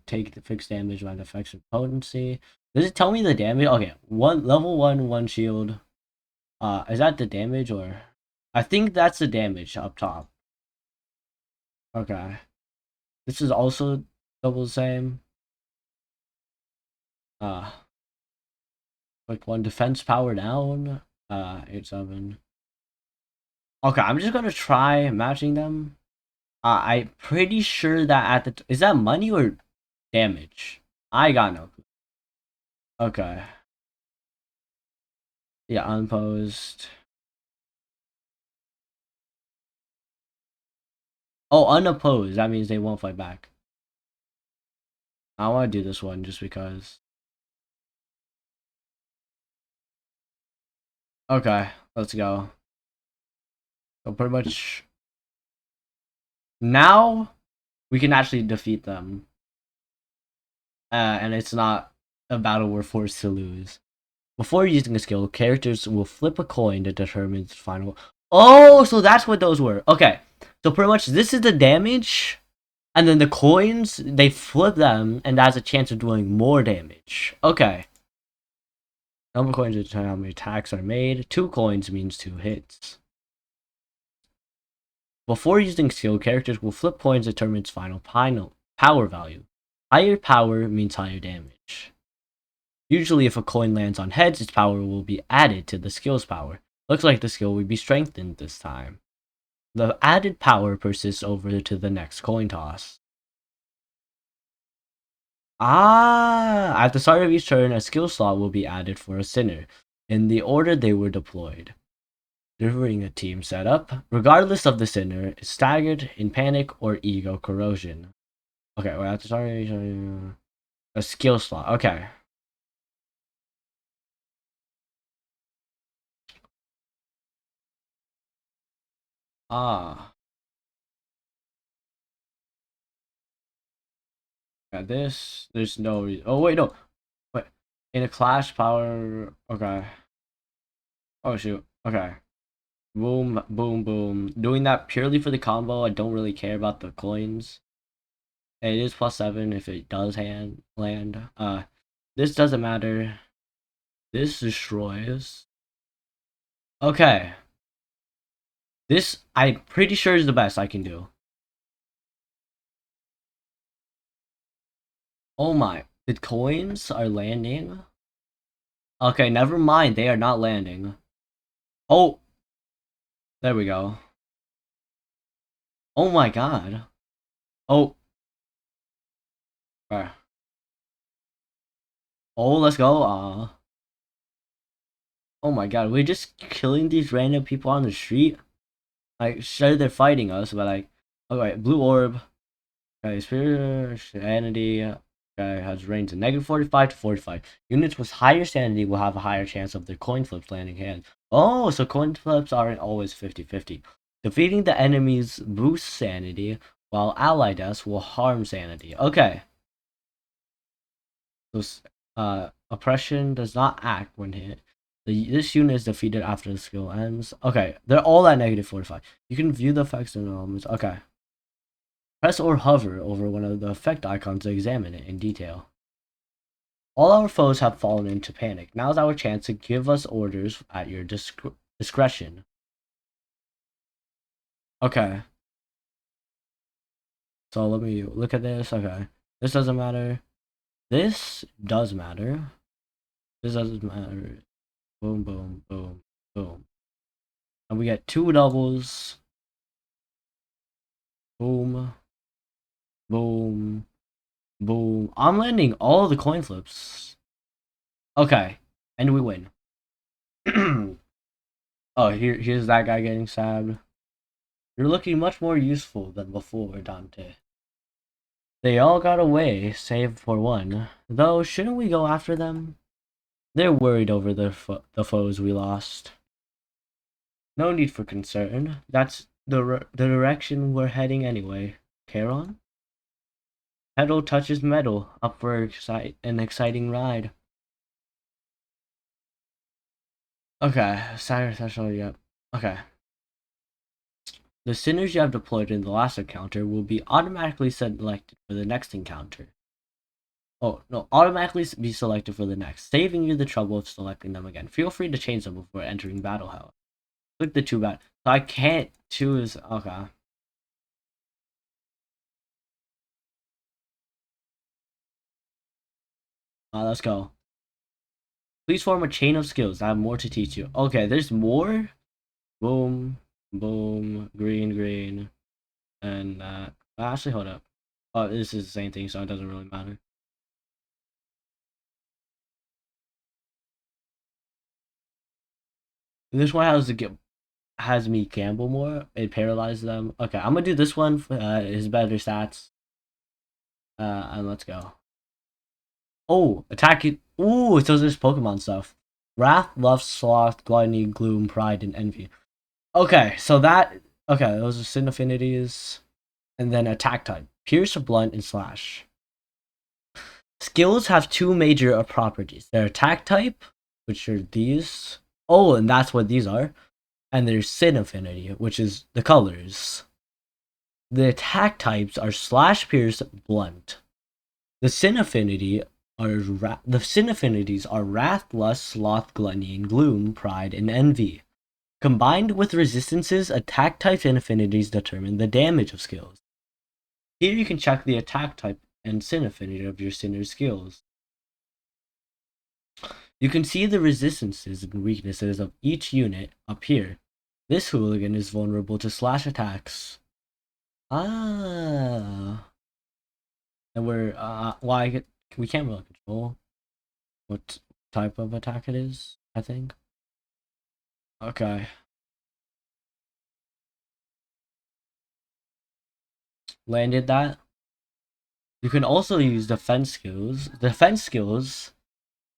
Speaker 1: take the fixed damage by the effects of potency. Does it tell me the damage? Okay. Level 1 shield. Is that the damage or? I think that's the damage up top. Okay. This is also double the same. Like one defense power down. 8-7. Okay, I'm just gonna try matching them. I'm pretty sure that at the is that money or damage? I got no clue. Okay. Yeah, unopposed. Oh, unopposed. That means they won't fight back. I want to do this one just because. Okay, let's go. So pretty much now we can actually defeat them. And it's not a battle we're forced to lose. Before using a skill, characters will flip a coin to determine the final. Oh, so that's what those were. Okay, so pretty much this is the damage, and then the coins they flip them, and that's a chance of doing more damage. Okay. Number of coins determine how many attacks are made. 2 coins means 2 hits. Before using skill, characters will flip coins to determine its final power value. Higher power means higher damage. Usually if a coin lands on heads, its power will be added to the skill's power. Looks like the skill will be strengthened this time. The added power persists over to the next coin toss. At the start of each turn, a skill slot will be added for a sinner, in the order they were deployed. During a team setup, regardless of the sinner, is staggered, in panic, or ego corrosion. Okay, well, at the start of each turn, a skill slot. Okay. Ah. Yeah, this, there's no reason. Oh, wait, no. Wait. In a clash power. Okay. Oh, shoot. Okay. Boom, boom, boom. Doing that purely for the combo. I don't really care about the coins. It is +7 if it does land. This doesn't matter. This destroys. Okay. This, I'm pretty sure is the best I can do. Oh my. The coins are landing? Okay, never mind. They are not landing. Oh. There we go. Oh my god. Oh. Alright. Oh, let's go. Oh my god, we're just killing these random people on the street. Like, sure they're fighting us, but like, okay, blue orb. Okay, spirit sanity. Okay, has range of -45 to 45. Units with higher sanity will have a higher chance of their coin flips landing hands. Oh, so coin flips aren't always 50-50. Defeating the enemies boosts sanity, while ally deaths will harm sanity. Okay. So, oppression does not act when hit. This unit is defeated after the skill ends. Okay, they're all at -45. You can view the effects and elements. Okay. Press or hover over one of the effect icons to examine it in detail. All our foes have fallen into panic. Now's our chance to give us orders at your discretion. Okay. So let me look at this. Okay. This doesn't matter. This does matter. This doesn't matter. Boom, boom, boom, boom. And we get 2 doubles. Boom. Boom. Boom. I'm landing all the coin flips. Okay. And we win. Oh, here's that guy getting stabbed. You're looking much more useful than before, Dante. They all got away, save for one. Though, shouldn't we go after them? They're worried over the foes we lost. No need for concern. That's the direction we're heading anyway. Charon? Pedal touches metal. Up for an exciting ride. Okay, Saturn Threshold, yep. Okay. The sinners you have deployed in the last encounter will be automatically selected for the next encounter. Oh, no, automatically be selected for the next, saving you the trouble of selecting them again. Feel free to change them before entering battle, however. Click the 2 battle. So I can't choose. Okay. Let's go. Please form a chain of skills. I have more to teach you. Okay, there's more. Boom, boom, green, green, and actually, hold up. Oh, this is the same thing, so it doesn't really matter. This one has me gamble more. It paralyzes them. Okay, I'm gonna do this one. His better stats. And let's go. Oh, attack it. Ooh, so there's Pokemon stuff. Wrath, Love, Sloth, Gluttony, Gloom, Pride, and Envy. Okay, so that. Okay, those are Sin Affinities. And then attack type. Pierce, Blunt, and Slash. Skills have two major properties. Their attack type, which are these. Oh, and that's what these are. And there's Sin Affinity, which is the colors. The attack types are Slash, Pierce, Blunt. The Sin Affinities are Wrath, Lust, Sloth, Gluttony, and Gloom, Pride, and Envy. Combined with resistances, attack types and affinities determine the damage of skills. Here you can check the attack type and Sin Affinity of your Sinner's skills. You can see the resistances and weaknesses of each unit up here. This hooligan is vulnerable to slash attacks. Ah. And we can't really control what type of attack it is, I think. Okay. Landed that. You can also use defense skills. Defense skills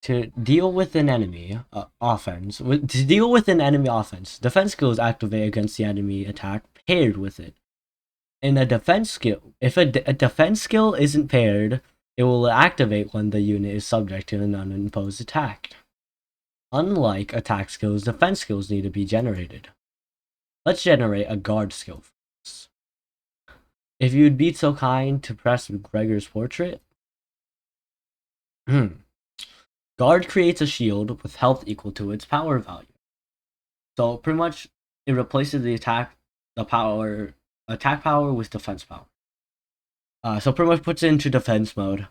Speaker 1: to deal with an enemy offense. To deal with an enemy offense, defense skills activate against the enemy attack paired with it. In a defense skill, if a defense skill isn't paired, it will activate when the unit is subject to an unimposed attack. Unlike attack skills, defense skills need to be generated. Let's generate a guard skill first. If you'd be so kind to press Gregor's portrait. Guard creates a shield with health equal to its power value. So pretty much it replaces the attack power with defense power. So pretty much puts it into defense mode.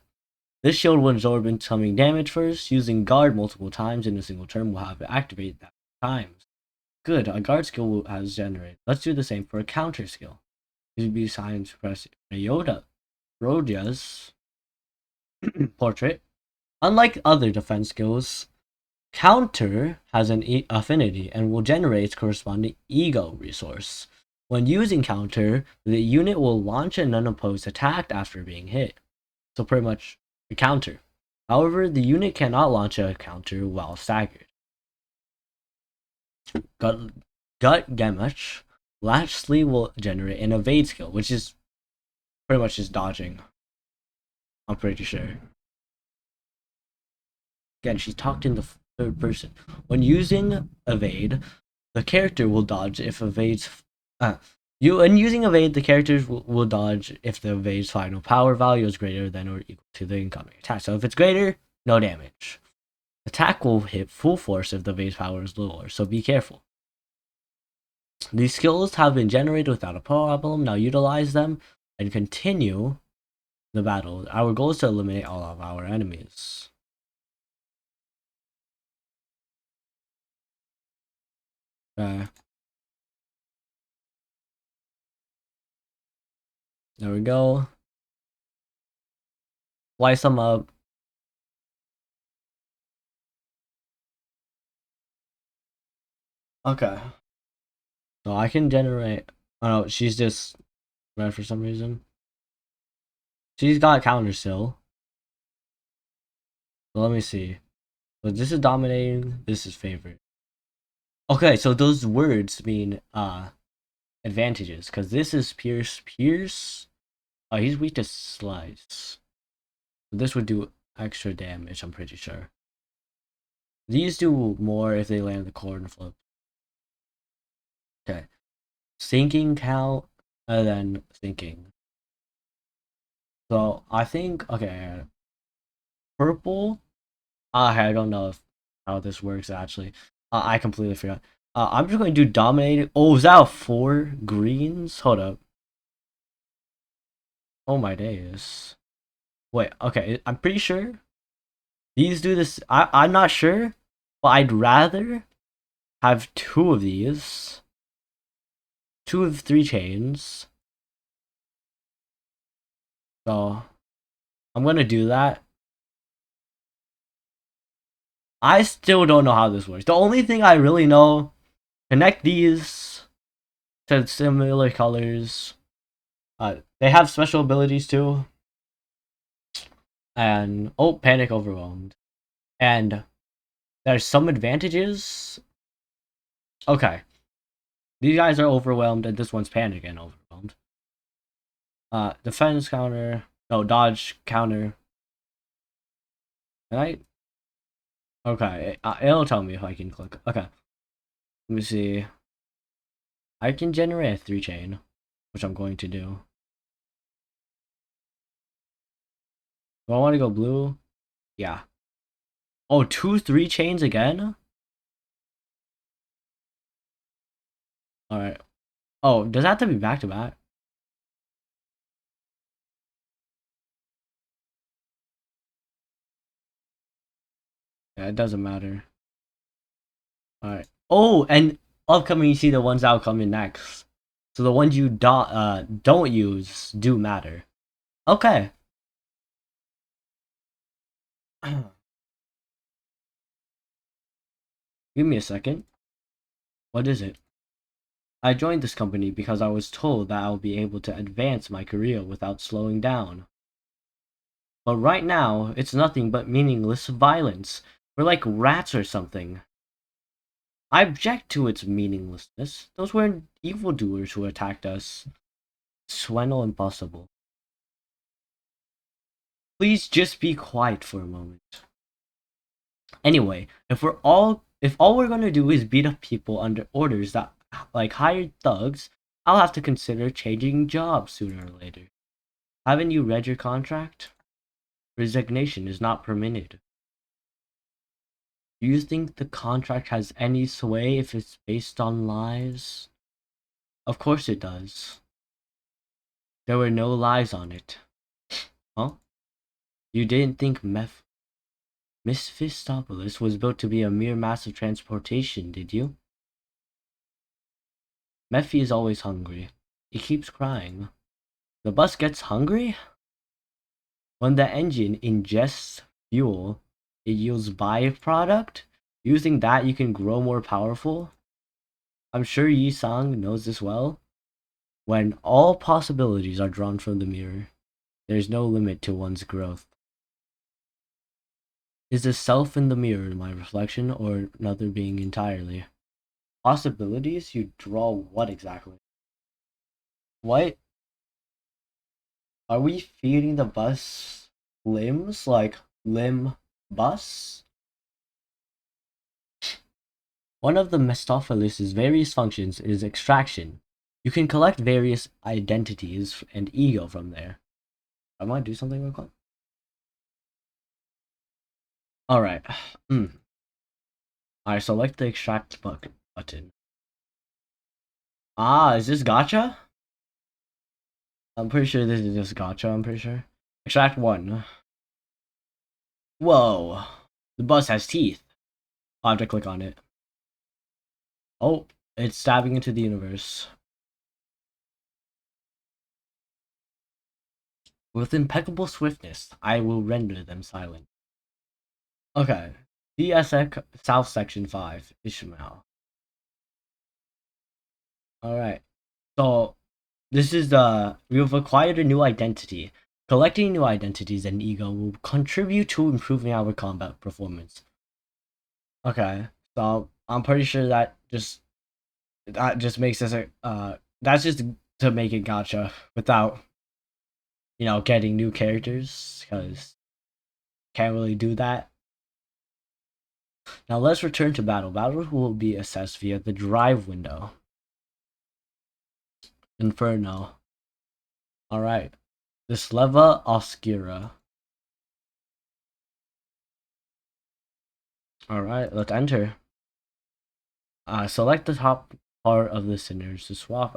Speaker 1: This shield will absorb incoming damage first. Using guard multiple times in a single turn will have it activate that times. Good, a guard skill has generated. Let's do the same for a counter skill. You'd be assigned to press Rodia's portrait. Unlike other defense skills, counter has an affinity and will generate its corresponding ego resource. When using counter, the unit will launch an unopposed attack after being hit. So pretty much a counter. However, the unit cannot launch a counter while staggered. Gut Gamash. Lastly will generate an evade skill, which is pretty much just dodging. I'm pretty sure. Again, she's talked in the third person. When using evade, the character will dodge if evades. When using evade, the characters will dodge if the evade's final power value is greater than or equal to the incoming attack. So if it's greater, no damage. Attack will hit full force if the evade's power is lower, so be careful. These skills have been generated without a problem. Now utilize them and continue the battle. Our goal is to eliminate all of our enemies. There we go. Slice them up. Okay. So I can generate. Oh no, she's just red for some reason. She's got counter still. So let me see. So this is dominating. This is favorite. Okay, so those words mean advantages because this is Pierce. Oh, he's weak to slice. So this would do extra damage. I'm pretty sure. These do more if they land the corn flip. Okay. Sinking count and then sinking. So I think okay. Purple. I don't know how this works actually. I completely forgot. I'm just going to do dominating. Oh, is that 4 greens? Hold up. Oh my days. Wait, okay. I'm pretty sure these do this. I'm not sure, But I'd rather have two of these. Two of three chains. So I'm gonna do that. I still don't know how this works. The only thing I really know, connect these to similar colors. They have special abilities too. And oh, panic overwhelmed. And there's some advantages. Okay. These guys are overwhelmed and this one's panic and overwhelmed. Defense counter. No, dodge counter. Can I? Okay, it'll tell me if I can click. Okay. Let me see. I can generate a 3 chain, which I'm going to do. Do I want to go blue? Yeah. Oh, 3 chains again? Alright. Oh, does that have to be back to back? Yeah, it doesn't matter. Alright. Oh, and upcoming, you see the ones that'll come in next. So the ones you don't use do matter. Okay. Give me a second. What is it? I joined this company because I was told that I'll be able to advance my career without slowing down. But right now, it's nothing but meaningless violence. We're like rats or something. I object to its meaninglessness. Those weren't evildoers who attacked us. Swennel impossible. Please just be quiet for a moment. Anyway, if all we're gonna do is beat up people under orders that like hired thugs, I'll have to consider changing jobs sooner or later. Haven't you read your contract? Resignation is not permitted. Do you think the contract has any sway if it's based on lies? Of course it does. There were no lies on it. Huh? You didn't think Mephistopheles was built to be a mere mass of transportation, did you? Mephi is always hungry. He keeps crying. The bus gets hungry? When the engine ingests fuel, it yields byproduct? Using that you can grow more powerful? I'm sure Yi Sang knows this well. When all possibilities are drawn from the mirror, there is no limit to one's growth. Is the self in the mirror my reflection or another being entirely? Possibilities? You draw what exactly? What? Are we feeding the bus limbs? Like limb bus? One of the Mephistopheles' various functions is extraction. You can collect various identities and ego from there. I might do something real quick. Alright. Alright, select the extract button. Ah, is this gacha? I'm pretty sure this is just gacha, I'm pretty sure. Extract 1. Whoa. The bus has teeth. I'll have to click on it. Oh, it's stabbing into the universe. With impeccable swiftness, I will render them silent. Okay. DSX South Section 5, Ishmael. Alright. So, this is we've acquired a new identity. Collecting new identities and ego will contribute to improving our combat performance. Okay. So, I'm pretty sure that just makes us that's just to make it gacha without getting new characters, because can't really do that. Now let's return to battle. Battle will be assessed via the drive window. Inferno. Alright. This leva oscura. Alright, let's enter. Select the top part of the sinners to swap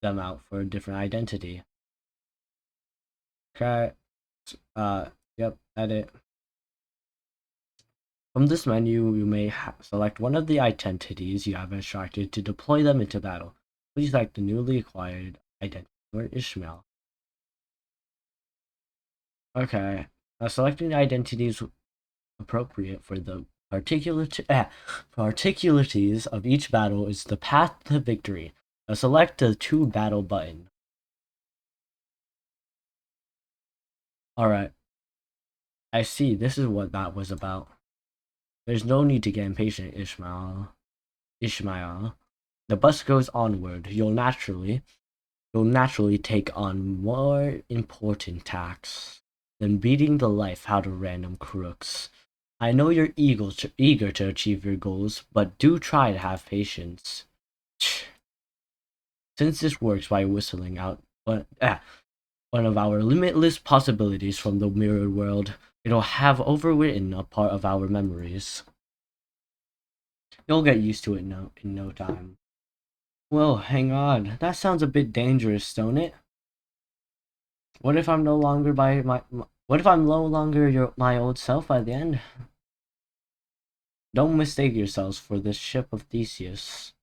Speaker 1: them out for a different identity. Okay. Yep, edit. From this menu, you may select one of the identities you have extracted to deploy them into battle. Please select the newly acquired identity or Ishmael. Okay, selecting the identities appropriate for the particularities of each battle is the path to victory. Now select the to battle button. Alright, I see, this is what that was about. There's no need to get impatient, Ishmael. The bus goes onward. You'll naturally take on more important tasks than beating the life out of random crooks. I know you're eager to achieve your goals, but do try to have patience. Since this works by whistling out one of our limitless possibilities from the mirrored world, it'll have overwritten a part of our memories. You'll get used to it in no time. Well, hang on. That sounds a bit dangerous, don't it? What if I'm no longer what if I'm no longer my old self by the end? Don't mistake yourselves for the ship of Theseus.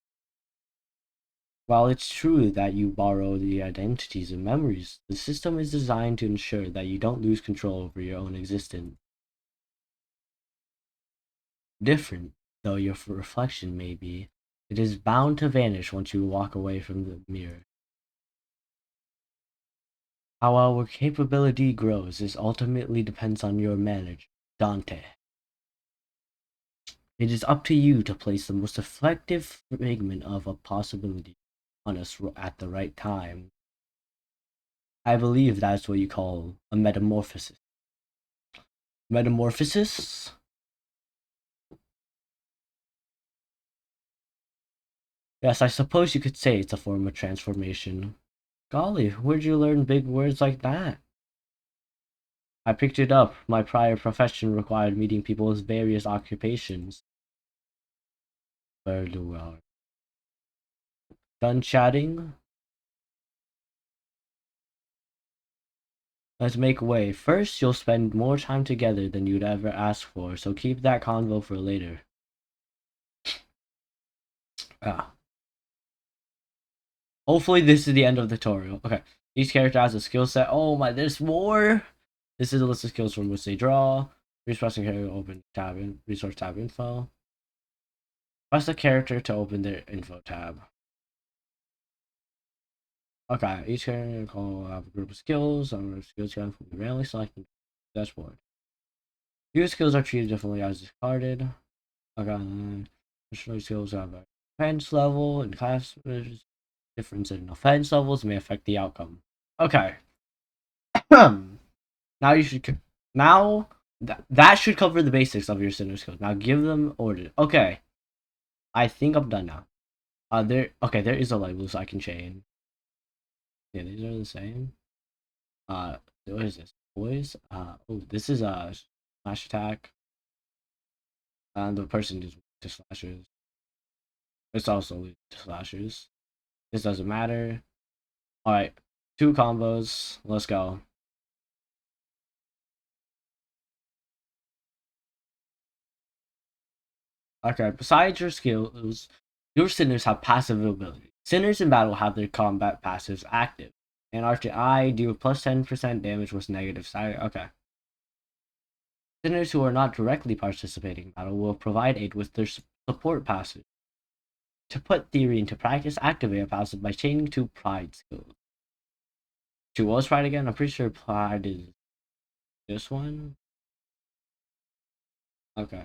Speaker 1: While it's true that you borrow the identities and memories, the system is designed to ensure that you don't lose control over your own existence. Different though your reflection may be, it is bound to vanish once you walk away from the mirror. How our capability grows is ultimately depends on your manager, Dante. It is up to you to place the most effective fragment of a possibility on us at the right time. I believe that's what you call a metamorphosis. Metamorphosis? Yes, I suppose you could say it's a form of transformation. Golly, where'd you learn big words like that? I picked it up. My prior profession required meeting people with various occupations. Very well. Done chatting? Let's make way. First, you'll spend more time together than you'd ever ask for, so keep that convo for later. Ah. Hopefully this is the end of the tutorial. Okay. Each character has a skill set. Oh my, there's more! This is a list of skills from which they draw. Pressing character to open tab in resource tab info. Press the character to open their info tab. Okay, each character will have a group of skills. Our skills can be randomly selected dashboard. Few skills are treated differently as discarded. Okay, additional skills have a offense level and class difference in offense levels may affect the outcome. Okay. Now you should that should cover the basics of your sinner skills. Now give them order. Okay. I think I'm done now. There is a label so I can change. Yeah, these are the same. What is this? Boys? Oh, this is a slash attack. And the person just to slashers. It's also leads to slashers. This doesn't matter. Alright, 2 combos. Let's go. Okay, besides your skills, your sinners have passive abilities. Sinners in battle have their combat passives active. And after I do plus 10% damage with negative side. Okay. Sinners who are not directly participating in battle will provide aid with their support passive. To put theory into practice, activate a passive by chaining 2 pride skills. To what was pride again? I'm pretty sure pride is this one. Okay.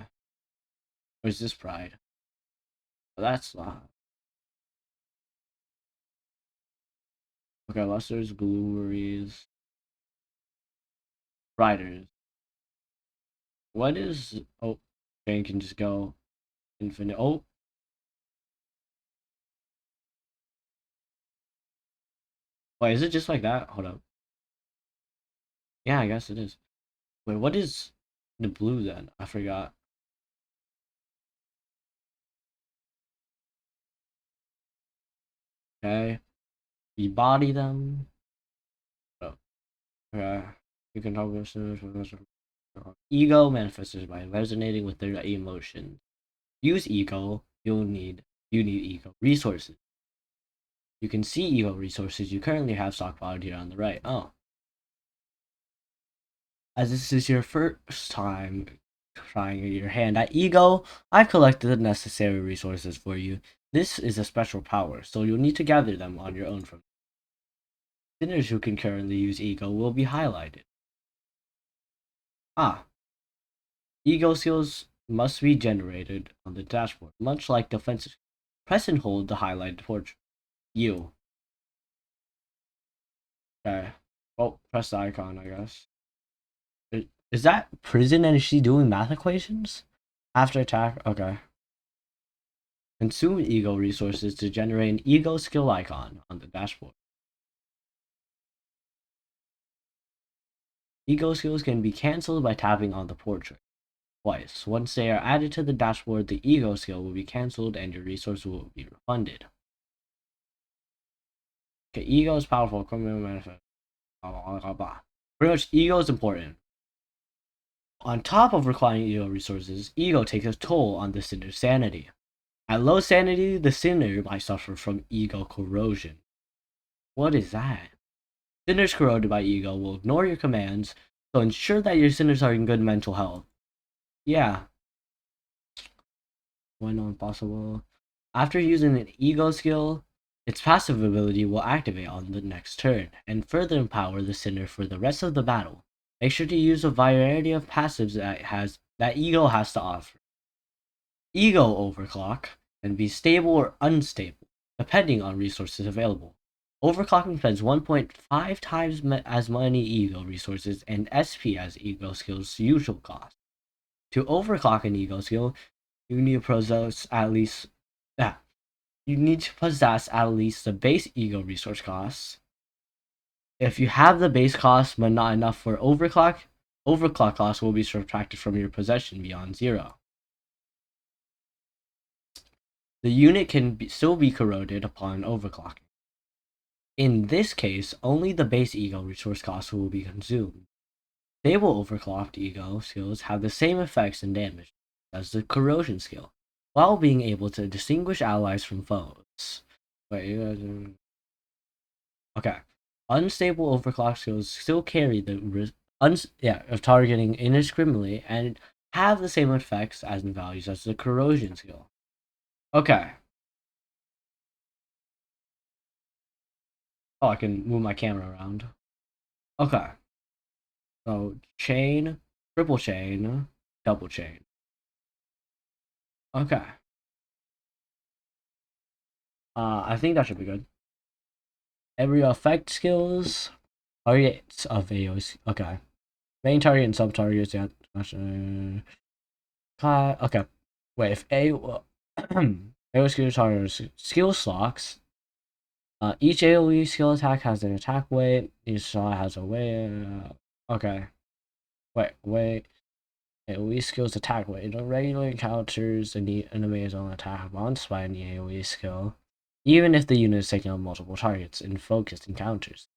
Speaker 1: Or is this pride? Oh, that's not. Okay, Lusters, Blueberries, Riders. What is... Oh, Jane can just go infinite. Oh! Wait, is it just like that? Hold up. Yeah, I guess it is. Wait, what is the blue then? I forgot. Okay. You body them. Oh, okay. You can talk with Ego manifests by resonating with their emotions. Use ego, you need ego resources. You can see ego resources you currently have stockpiled here on the right. Oh. As this is your first time trying your hand at ego, I've collected the necessary resources for you. This is a special power, so you'll need to gather them on your own from sinners who can currently use ego will be highlighted. Ah, ego skills must be generated on the dashboard, much like defensive. Press and hold the highlighted portrait. You. Okay. Oh, press the icon, I guess. Is that prison and is she doing math equations? After attack? Okay. Consume ego resources to generate an ego skill icon on the dashboard. Ego skills can be cancelled by tapping on the portrait twice. Once they are added to the dashboard, the ego skill will be cancelled and your resource will be refunded. Okay, ego is powerful. Manifest. Blah, blah, blah. Pretty much, ego is important. On top of requiring ego resources, ego takes a toll on the sinner's sanity. At low sanity, the sinner might suffer from ego corrosion. What is that? Sinners corroded by ego will ignore your commands, so ensure that your sinners are in good mental health. Yeah. When impossible. After using an ego skill, its passive ability will activate on the next turn, and further empower the sinner for the rest of the battle. Make sure to use a variety of passives that ego has to offer. Ego overclock can be stable or unstable, depending on resources available. Overclocking spends 1.5 times as many ego resources and SP as ego skills' usual cost. To overclock an ego skill, you need to possess at least the base ego resource costs. If you have the base cost but not enough for overclock costs will be subtracted from your possession beyond 0. The unit can still be corroded upon overclocking. In this case, only the base ego resource cost will be consumed. Stable overclocked ego skills have the same effects and damage as the corrosion skill, while being able to distinguish allies from foes. Wait, okay. Unstable overclock skills still carry the risk of targeting indiscriminately and have the same effects as and values as the corrosion skill. Okay. Oh, I can move my camera around. Okay. So chain, triple chain, double chain. Okay. I think that should be good. Every effect skills, targets of AOs. Okay. Main target and sub targets. Yeah. Okay. Wait, if AOE skill targets skill slocks. Each AOE skill attack has an attack weight. Each slot has a weight. Okay. Wait. AoE skills attack weight. It regularly encounters the enemy's own attack bonus by any AoE skill, even if the unit is taking on multiple targets in focused encounters.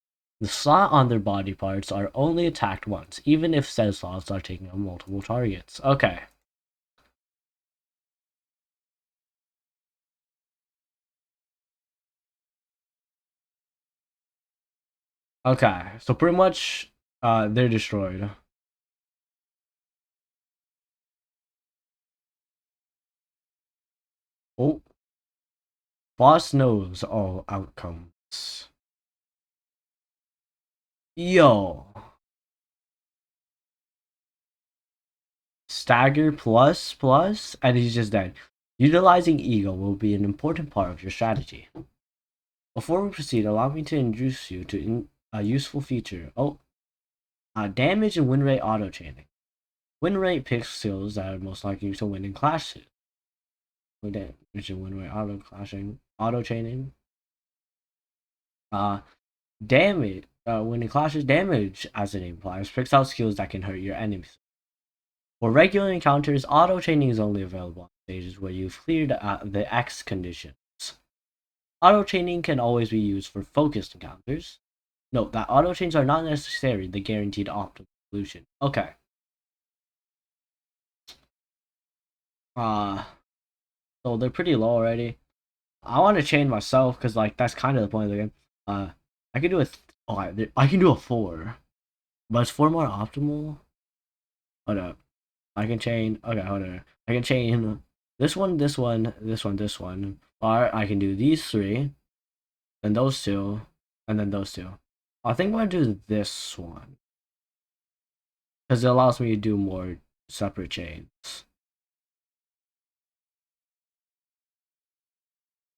Speaker 1: The slot on their body parts are only attacked once, even if said slots are taking on multiple targets. Okay. Okay, so pretty much, they're destroyed. Oh. Boss knows all outcomes. Yo. Stagger plus, and he's just dead. Utilizing ego will be an important part of your strategy. Before we proceed, allow me to introduce you to a useful feature. Damage and win rate auto chaining. Win rate picks skills that are most likely to win in clashes. Damage and win rate auto chaining. Damage when it clashes, damage as the name implies picks out skills that can hurt your enemies. For regular encounters, auto chaining is only available on stages where you've cleared the X conditions. Auto chaining can always be used for focused encounters. Note that auto chains are not necessarily the guaranteed optimal solution. Okay. So they're pretty low already. I want to chain myself because like that's kind of the point of the game. I can do a I can do a 4, but is 4 more optimal? Hold up, I can chain. Okay, hold on. I can chain this one, this one, this one, this one. Or I can do these 3, then those 2, and then those 2. I think I'm gonna do this one because it allows me to do more separate chains.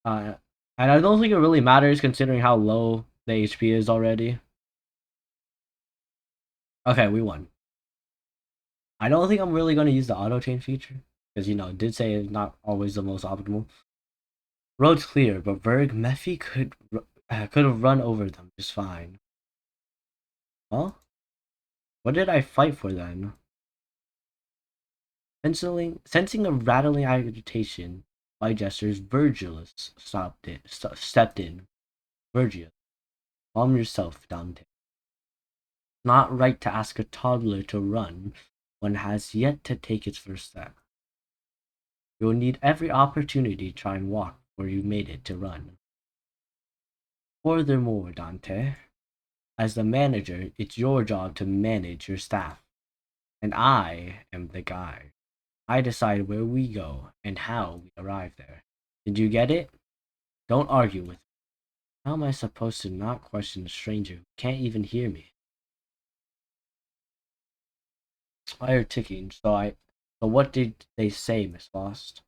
Speaker 1: Uh, and I don't think it really matters considering how low the HP is already. Okay, we won. I don't think I'm really going to use the auto chain feature because it did say it's not always the most optimal. Road's clear, but Berg Mephi could have run over them just fine. Huh? What did I fight for then? Sensing a rattling agitation by gestures, Virgilus stepped in. Virgil, calm yourself, Dante. Not right to ask a toddler to run when has yet to take its first step. You'll need every opportunity to try and walk where you made it to run. Furthermore, Dante, as the manager, it's your job to manage your staff. And I am the guy. I decide where we go and how we arrive there. Did you get it? Don't argue with me. How am I supposed to not question a stranger who can't even hear me? I heard ticking, so what did they say, Miss Lost?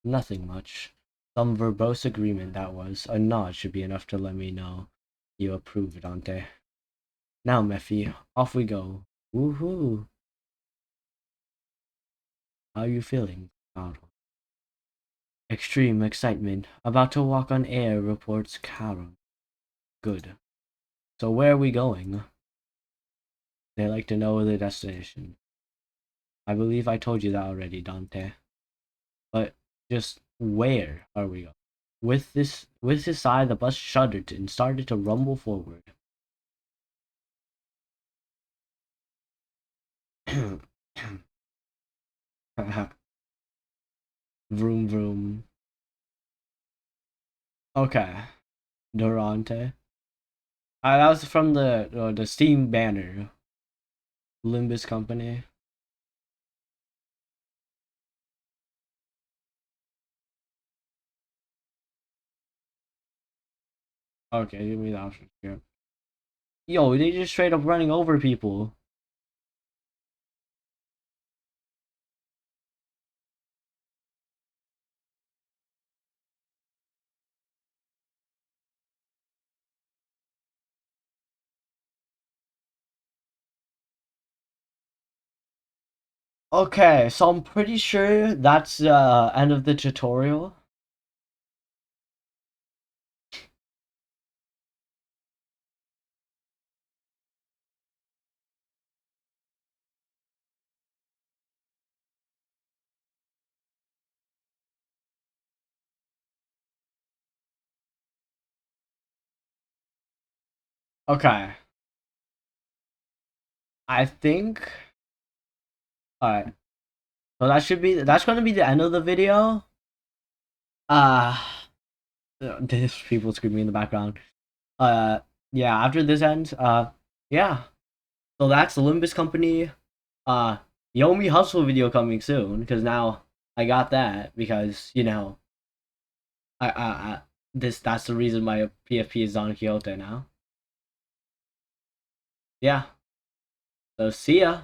Speaker 1: Nothing much. Some verbose agreement that was. A nod should be enough to let me know you approve, Dante. Now, Mephi, off we go. Woohoo! How are you feeling, Carol? Extreme excitement. About to walk on air, reports Carol. Good. So where are we going? They like to know the destination. I believe I told you that already, Dante. But just where are we going? With this sigh, the bus shuddered and started to rumble forward. Vroom vroom. Okay, Durante. That was from the Steam banner. Limbus company. Okay, give me the option here. Yo, they just straight up running over people. Okay, so I'm pretty sure that's the end of the tutorial. Okay, I think. Alright, so that's gonna be the end of the video. Uh, there's people screaming in the background. Uh, yeah, after this ends, yeah. So that's the Limbus company. Yomi Hustle video coming soon because now I got that because that's the reason my PFP is on Quixote now. Yeah. So see ya.